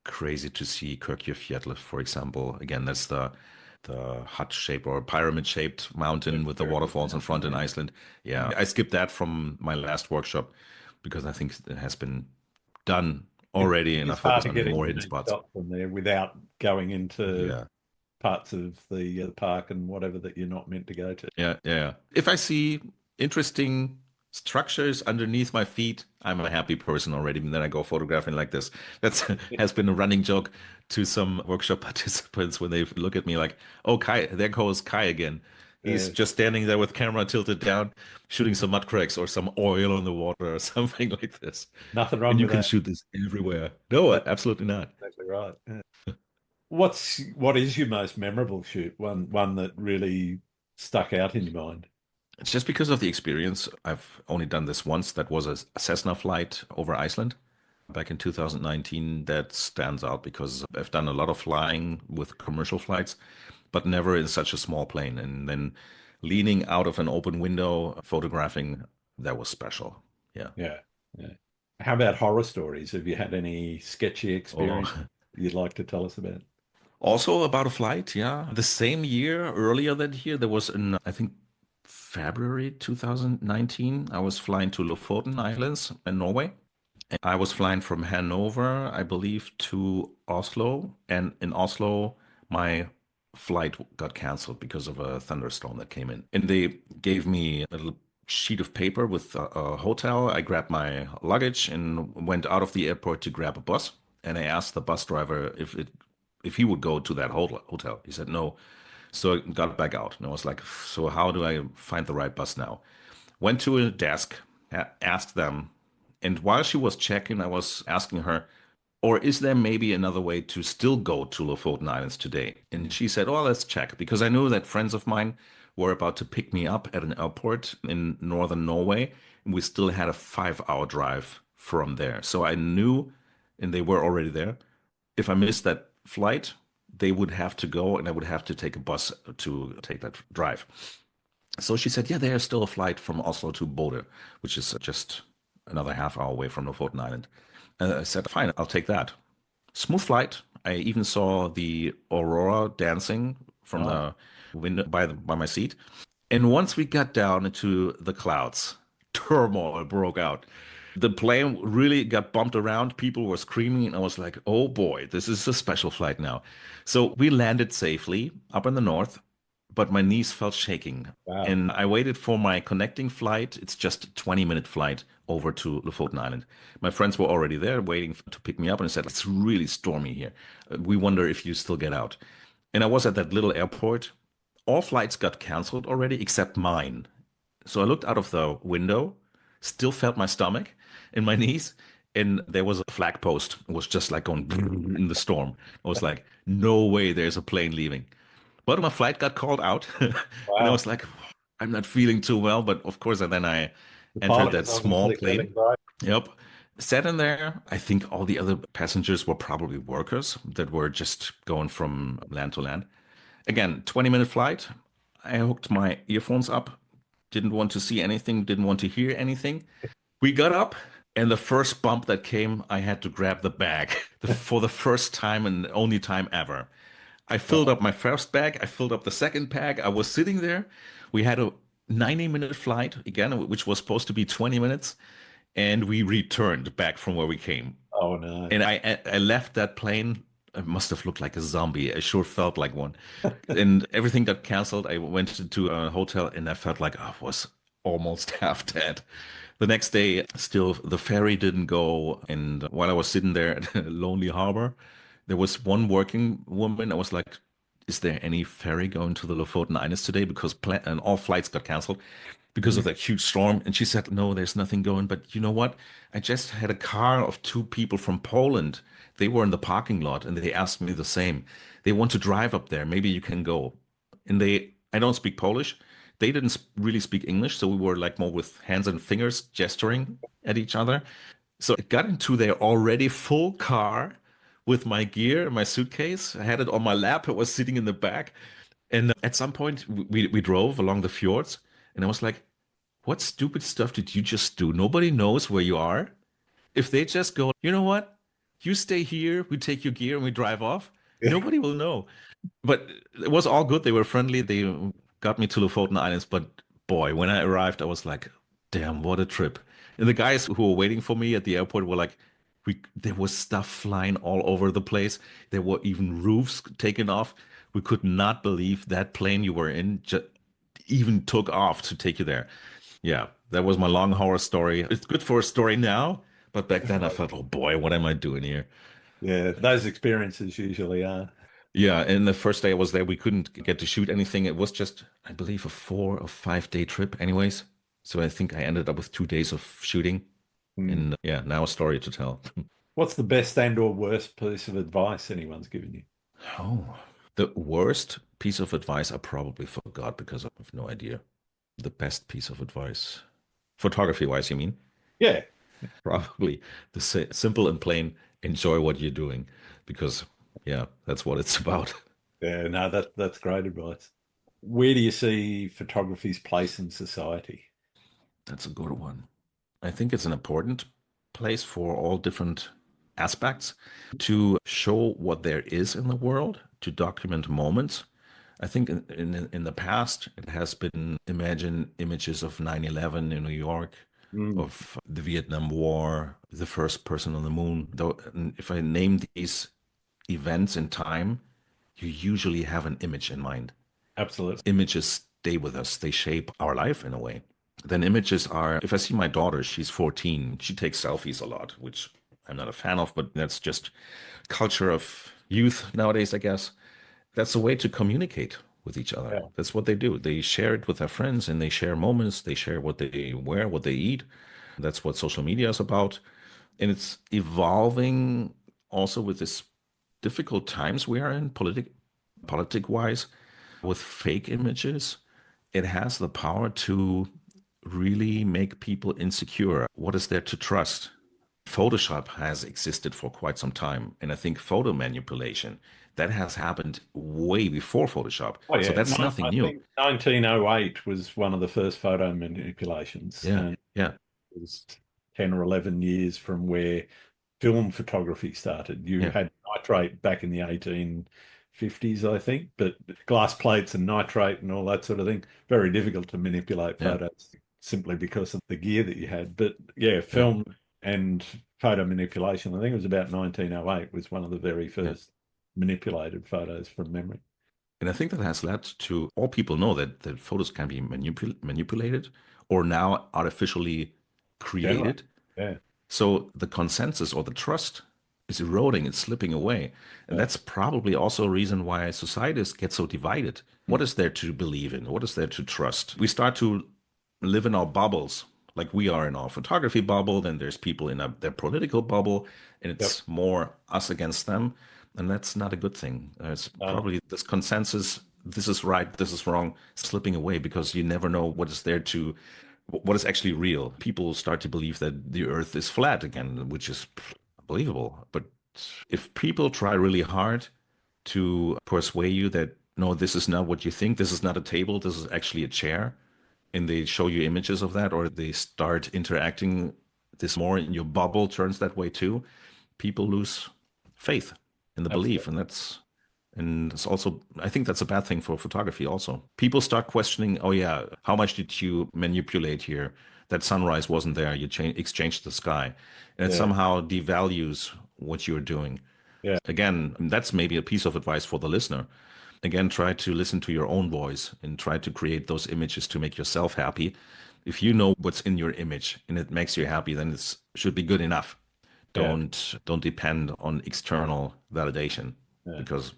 crazy to see Kirkjufjell, for example. Again, that's the hut shape or pyramid shaped Yeah, mountain with the very good waterfalls in mountain. front in Yeah. Iceland. Yeah, I skipped that from my last workshop because I think it has been done already, and I It's hard focus to on get a more hidden unique spots. shot from there without going into Yeah, parts of the park and whatever that you're not meant to go to. yeah, yeah. If I see interesting structures underneath my feet, I'm a happy person already. And then I go photographing like this. That's has been a running joke to some workshop participants when they look at me like, "Oh, Kai, there goes Kai again. He's Yeah. just standing there with camera tilted down, shooting some mud cracks or some oil on the water or something like this." Nothing And wrong you with can that. shoot this everywhere. No, That's absolutely not. exactly right. Yeah. What is your most memorable shoot? One that really stuck out in your mind? It's just because of the experience. I've only done this once. That was a Cessna flight over Iceland back in 2019. That stands out because I've done a lot of flying with commercial flights, but never in such a small plane. And then leaning out of an open window, photographing, that was special. Yeah. Yeah. Yeah. How about horror stories? Have you had any sketchy Oh, experience? you'd like to tell us about? Also about a flight, yeah. The same year, earlier that year, there was in, I think, February 2019, I was flying to Lofoten Islands in Norway. I was flying from Hanover, I believe, to Oslo. And in Oslo, my flight got canceled because of a thunderstorm that came in. And they gave me a little sheet of paper with a hotel. I grabbed my luggage and went out of the airport to grab a bus. And I asked the bus driver if he would go to that hotel. He said no. So I got back out. And I was like, so how do I find the right bus now? Went to a desk, asked them, and while she was checking, I was asking her, or is there maybe another way to still go to Lofoten Islands today? And she said, oh, let's check. Because I knew that friends of mine were about to pick me up at an airport in northern Norway, and we still had a 5 hour drive from there. So I knew, and they were already there, if I missed that flight, they would have to go and I would have to take a bus to take that drive. So she said, yeah, there's still a flight from Oslo to Bodø, which is just another half hour away from Lofoten Island. And I said, fine, I'll take that. Smooth flight. I even saw the aurora dancing from Oh, the window by my seat. And once we got down into the clouds, turmoil broke out. The plane really got bumped around. People were screaming, and I was like, oh boy, this is a special flight now. So we landed safely up in the north, but my knees felt shaking. wow. And I waited for my connecting flight. It's just a 20-minute flight over to Lofoten Island. My friends were already there waiting to pick me up, and I said, it's really stormy here. We wonder if you still get out. And I was at that little airport. All flights got canceled already except mine. So I looked out of the window, still felt my stomach and my knees, and there was a flag post. It was just like going in the storm. I was like, no way there's a plane leaving. But my flight got called out, and I Wow. was like, I'm not feeling too well. But of course, and then I The entered pilot that was small obviously plane. feeling great. Yep. Sat in there. I think all the other passengers were probably workers that were just going from land to land. Again, 20-minute flight. I hooked my earphones up. Didn't want to see anything, didn't want to hear anything. We got up, and the first bump that came, I had to grab the bag for the first time and only time ever. I filled Wow. up my first bag, I filled up the second bag. I was sitting there. We had a 90-minute flight again, which was supposed to be 20 minutes, and we returned back from where we came. Oh no. And I left that plane. I must have looked like a zombie. I sure felt like one. And everything got canceled. I went to a hotel and I felt like I was almost half dead. The next day, still the ferry didn't go. And while I was sitting there at Lonely Harbor, there was one working woman. I was like, is there any ferry going to the Lofoten Islands today? Because and all flights got canceled because of that huge storm. And she said, no, there's nothing going. But you know what? I just had a car of two people from Poland. They were in the parking lot and they asked me the same. They want to drive up there. Maybe you can go. And I don't speak Polish. They didn't really speak English. So we were like more with hands and fingers gesturing at each other. So I got into their already full car with my gear and my suitcase. I had it on my lap. I was sitting in the back. And at some point, we drove along the fjords. And I was like, what stupid stuff did you just do? Nobody knows where you are. If they just go, you know what? You stay here, we take your gear and we drive off. Yeah. Nobody will know. But it was all good. They were friendly. They got me to Lofoten Islands. But boy, when I arrived, I was like, damn, what a trip. And the guys who were waiting for me at the airport were like, there was stuff flying all over the place. There were even roofs taken off. We could not believe that plane you were in just even took off to take you there. Yeah, that was my long horror story. It's good for a story now, but back then I thought, oh boy, what am I doing here? Yeah, those experiences usually are. Yeah, and the first day I was there, we couldn't get to shoot anything. It was just, I believe, a 4 or 5 day trip, anyways. So I think I ended up with 2 days of shooting, Hmm. and yeah, now a story to tell. What's the best and or worst piece of advice anyone's given you? Oh, the worst piece of advice I probably forgot because I have no idea. The best piece of advice, photography wise, you mean? Yeah. Probably the simple and plain, enjoy what you're doing because, yeah, that's what it's about. Yeah, no, that's great advice. Where do you see photography's place in society? That's a good one. I think it's an important place for all different. aspects to show what there is in the world, to document moments. I think in the past, it has been imagine images of 9/11 in New York, Mm, of the Vietnam War, the first person on the moon. Though, and if I name these events in time, you usually have an image in mind. absolutely. Images stay with us, they shape our life in a way. Then images are, if I see my daughter, she's 14, she takes selfies a lot, which I'm not a fan of, but that's just culture of youth nowadays, I guess. That's a way to communicate with each other. Yeah. That's what they do. They share it with their friends and they share moments, they share what they wear, what they eat. That's what social media is about. And it's evolving also with this difficult times we are in politic wise with fake images. It has the power to really make people insecure. What is there to trust? Photoshop has existed for quite some time, and I think photo manipulation that has happened way before Photoshop. Oh So yeah, that's no, nothing I new. think 1908 was one of the first photo manipulations, Yeah, and yeah, it was 10 or 11 years from where film photography started. You yeah, had nitrate back in the 1850s, I think, but glass plates and nitrate and all that sort of thing, very difficult to manipulate yeah, photos simply because of the gear that you had. But yeah, yeah, film and photo manipulation, I think it was about 1908 was one of the very yeah. first manipulated photos from memory. And I think that has led to all people know that photos can be manipulated or now artificially Generally, created. yeah, So the consensus or the trust is eroding, it's slipping away. And yeah. that's probably also a reason why societies get so divided. What is there to believe in? What is there to trust? We start to live in our bubbles, like we are in our photography bubble, then there's people in their political bubble, and Yep. it's more us against them. And that's not a good thing. It's probably this consensus, this is right, this is wrong, slipping away because you never know what is there to what is actually real. People start to believe that the earth is flat again, which is unbelievable. But if people try really hard to persuade you that no, this is not what you think, this is not a table, this is actually a chair, and they show you images of that, or they start interacting this more in your bubble turns that way too, people lose faith in the belief. Absolutely. And it's also, I think that's a bad thing for photography also. People start questioning, oh yeah, how much did you manipulate here? That sunrise wasn't there. You exchanged the sky. And it Yeah. somehow devalues what you're doing. Yeah. Again, that's maybe a piece of advice for the listener. Again, try to listen to your own voice and try to create those images to make yourself happy. If you know what's in your image and it makes you happy, then it should be good enough. Yeah. Don't depend on external validation Yeah. because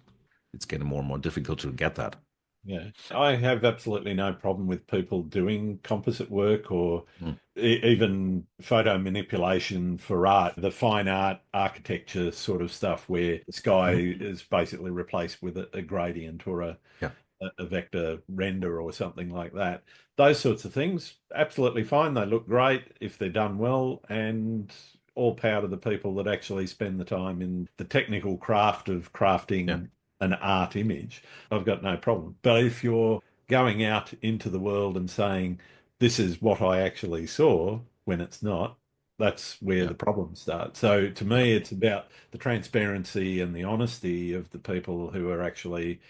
it's getting more and more difficult to get that. Yeah. I have absolutely no problem with people doing composite work or Mm. even photo manipulation for art, the fine art architecture sort of stuff where the sky Mhm. is basically replaced with a gradient or Yeah, a vector render or something like that. Those sorts of things, absolutely fine. They look great if they're done well, and all power to the people that actually spend the time in the technical craft of yeah, crafting an art image. I've got no problem. But if you're going out into the world and saying, this is what I actually saw when it's not, that's where yeah, the problems start. So to yeah, me, it's about the transparency and the honesty of the people who are actually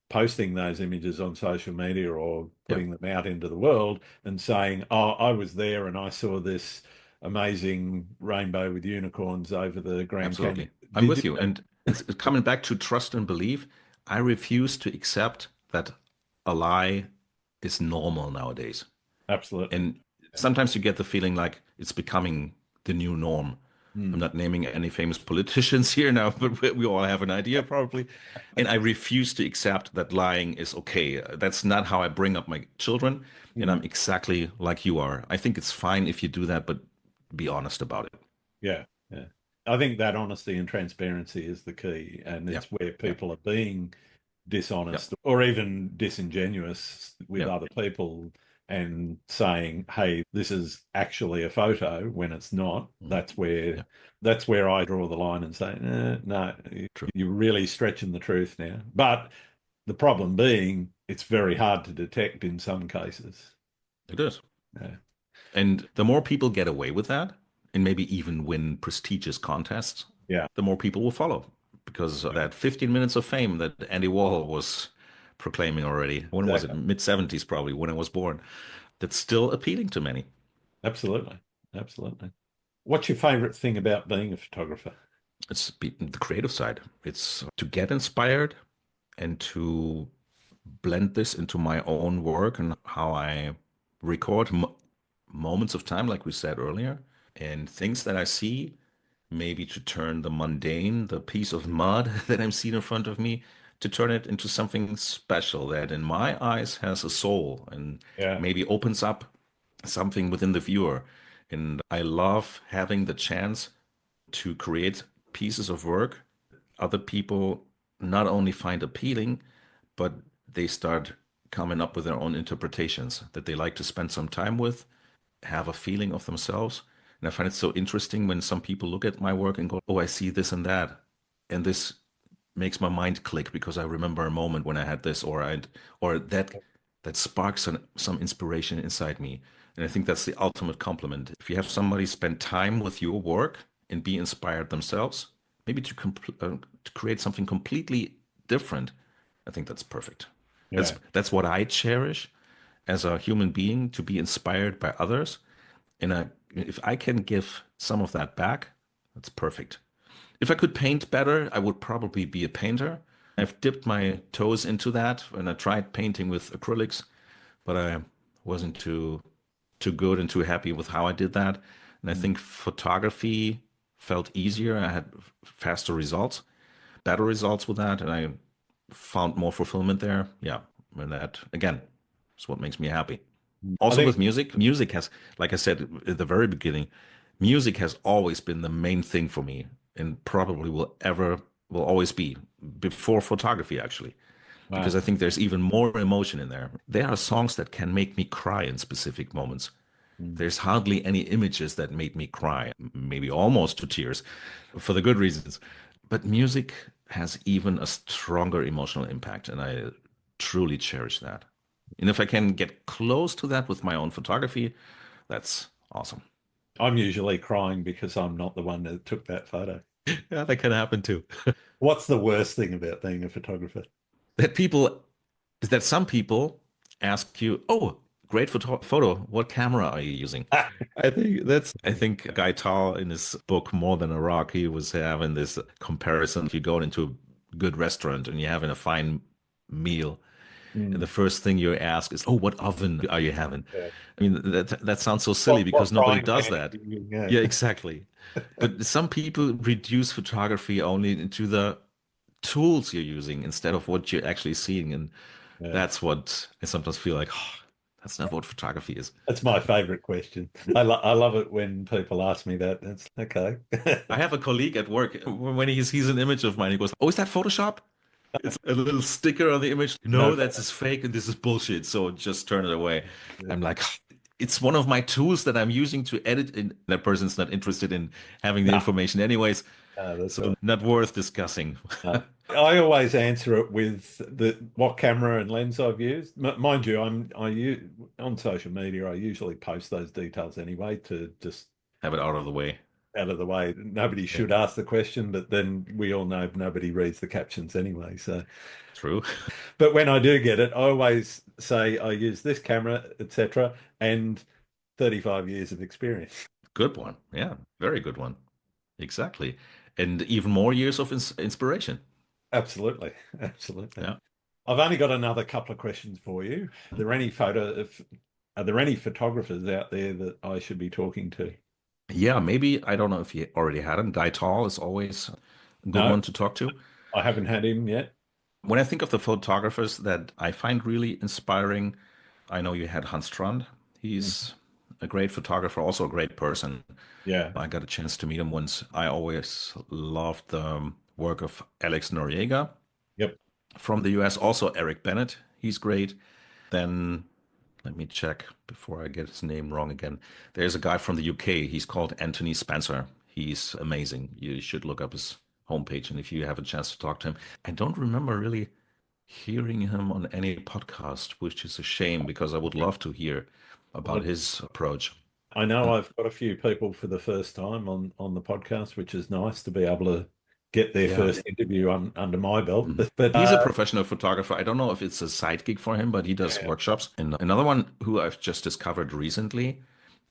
posting those images on social media or yeah. putting them out into the world and saying, "Oh, I was there and I saw this amazing rainbow with unicorns over the Grand Canyon." Absolutely. I'm Did you? with you. And it's coming back to trust and belief. I refuse to accept that a lie is normal nowadays. Absolutely. And sometimes you get the feeling like it's becoming the new norm. I'm Mm. not naming any famous politicians here now, but we all have an idea probably. And I refuse to accept that lying is okay. That's not how I bring up my children. And Mm. I'm exactly like you are. I think it's fine if you do that, but be honest about it. Yeah, yeah. I think that honesty and transparency is the key, and Yeah, it's where yeah, people are being yeah, dishonest or even disingenuous with yeah. other people and saying, "Hey, this is actually a photo," when it's not. Mhm. Yeah, That's where I draw the line and say, no, true. you're really stretching the truth now. But the problem being, it's very hard to detect in some cases. It is. Yeah, And the more people get away with that and maybe even win prestigious contests, Yeah, the more people will follow because that 15 minutes of fame that Andy Warhol was proclaiming already. When was it? exactly. Mid 70s, probably, when I was born. That's still appealing to many. Absolutely. Absolutely. What's your favorite thing about being a photographer? It's the creative side. It's to get inspired and to blend this into my own work and how I record moments of time, like we said earlier, and things that I see, maybe to turn the mundane, the piece of mud that I'm seeing in front of me, to turn it into something special that in my eyes has a soul and Yeah. maybe opens up something within the viewer. And I love having the chance to create pieces of work other people not only find appealing, but they start coming up with their own interpretations that they like to spend some time with, have a feeling of themselves. And I find it so interesting when some people look at my work and go, "Oh, I see this and that." And this makes my mind click because I remember a moment when I had this or that sparks some inspiration inside me. And I think that's the ultimate compliment. If you have somebody spend time with your work and be inspired themselves, maybe to create something completely different, I think that's perfect. Yeah. That's what I cherish as a human being, to be inspired by others. And if I can give some of that back, that's perfect. If I could paint better, I would probably be a painter. I've dipped my toes into that and I tried painting with acrylics, but I wasn't too good and too happy with how I did that. And I Mm. think photography felt easier. I had faster results, better results with that, and I found more fulfillment there. Yeah, and that again is what makes me happy. I Also think, with music, music has, like I said at the very beginning, music has always been the main thing for me and probably will always be before photography actually, because wow. I think there's even more emotion in there. There are songs that can make me cry in specific moments. Mm. There's hardly any images that made me cry, maybe almost to tears for the good reasons. But music has even a stronger emotional impact, and I truly cherish that. And if I can get close to that with my own photography, that's awesome. I'm usually crying because I'm not the one that took that photo. Yeah, that can happen too. What's the worst thing about being a photographer? That people, is that some people ask you, "Oh, great photo. What camera are you using?" I think Guy Tal in his book More Than a Rock, he was having this comparison. If you go into a good restaurant and you're having a fine meal, and the Mm. first thing you ask is, "Oh, what oven are you having?" Yeah. I mean, that sounds so silly What because nobody frying does pan? that. Yeah. Yeah, exactly. But some people reduce photography only into the tools you're using instead of what you're actually seeing. And Yeah. that's what I sometimes feel like, oh, that's not what photography is. That's my favorite question. I love it when people ask me that. It's okay. I have a colleague at work, when he sees an image of mine, he goes, "Oh, is that Photoshop?" It's a little sticker on the image. No, No, that's just fake and this is bullshit. So just turn it away. I'm like, it's one of my tools that I'm using to edit. And that person's not interested in having the no, information anyways. no, that's So right. not worth discussing. No. I always answer it with the what camera and lens I've used. Mind you, I use on social media. I usually post those details anyway to just Have it out of the way. out of the way. Nobody Yeah, should ask the question, but then we all know nobody reads the captions anyway. So, true. but when I do get it, I always say I use this camera, etc., and 35 years of experience. Good one. Yeah, very good one. Exactly. And even more years of inspiration. Absolutely, absolutely. Yeah. I've only got another couple of questions for you. Are there any photographers out there that I should be talking to? Yeah, maybe, I don't know if you already had him. Guy Tall is always a good No, one to talk to. I haven't had him yet. When I think of the photographers that I find really inspiring, I know you had Hans Strand. Mhm. He's a great photographer, also a great person. Yeah. I got a chance to meet him once. I always loved the work of Alex Noriega Yep. from the US, also Eric Bennett. He's great. Then let me check before I get his name wrong again. There's a guy from the UK. He's called Anthony Spencer. He's amazing. You should look up his homepage, and if you have a chance to talk to him. I don't remember really hearing him on any podcast, which is a shame because I would love to hear about Well, his approach. I know I've got a few people for the first time on the podcast, which is nice to be able to get their Yeah. first interview under my belt. Mhm. But He's a professional photographer. I don't know if it's a side gig for him, but he does yeah, workshops. And another one who I've just discovered recently,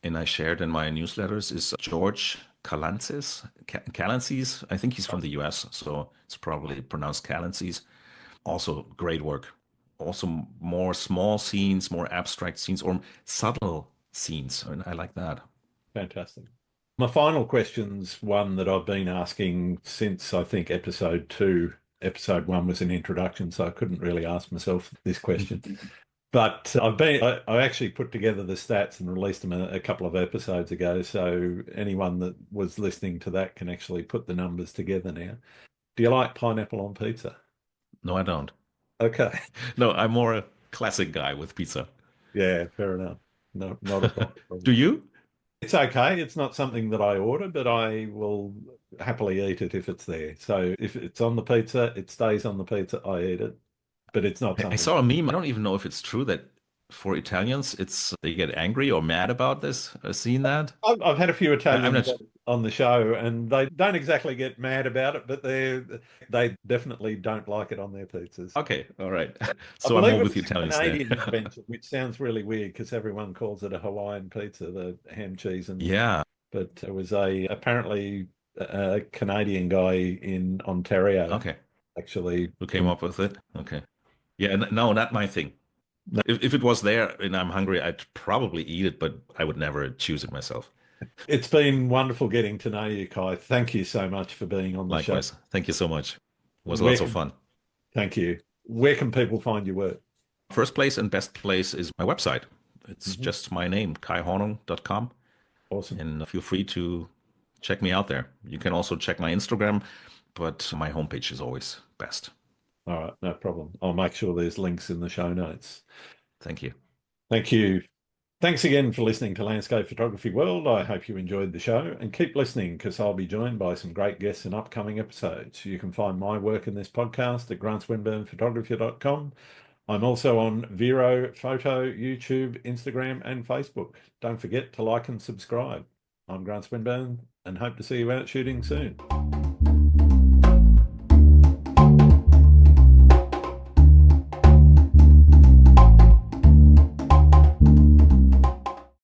and I shared in my newsletters, is George Calances. I think he's from the US, so it's probably pronounced Calances. Also great work. Also more small scenes, more abstract scenes, or subtle scenes. And I like that. fantastic. My final question's one that I've been asking since I think episode two. Episode one was an introduction, so I couldn't really ask myself this question. But I actually put together the stats and released them a couple of episodes ago. So anyone that was listening to that can actually put the numbers together now. Do you like pineapple on pizza? No, I don't. Okay. No, I'm more a classic guy with pizza. Yeah, fair enough. No, not a Do problem. you? It's okay. It's not something that I order, but I will happily eat it if it's there. So if it's on the pizza, it stays on the pizza. I eat it, but it's not I something. saw a meme. I don't even know if it's true that for Italians, it's they get angry or mad about this. I've seen that. I've had a few I'm Italians not. on the show, and they don't exactly get mad about it, but they definitely don't like it on their pizzas. Okay, all right. I So I'm believe more it with the was a Italians there. Canadian invention, which sounds really weird because everyone calls it a Hawaiian pizza, the ham, cheese, and Yeah. but it was a apparently a Canadian guy in Ontario Okay. actually. Who came up with it? Okay. Yeah. No, not my thing. If it was there and I'm hungry, I'd probably eat it, but I would never choose it myself. It's been wonderful getting to know you, Kai. Thank you so much for being on the show. Likewise. Thank you so much. It was Where lots of can, fun. thank you. Where can people find your work? First place and best place is my website. It's Mhm. just my name, kaihornung.com. Awesome. And feel free to check me out there. You can also check my Instagram, but my homepage is always best. All right, no problem. I'll make sure there's links in the show notes. Thank you. Thank you. Thanks again for listening to Landscape Photography World. I hope you enjoyed the show and keep listening because I'll be joined by some great guests in upcoming episodes. You can find my work in this podcast at grantswinburnephotography.com. I'm also on Vero, Photo, YouTube, Instagram, and Facebook. Don't forget to like and subscribe. I'm Grant Swinburne and hope to see you out shooting soon.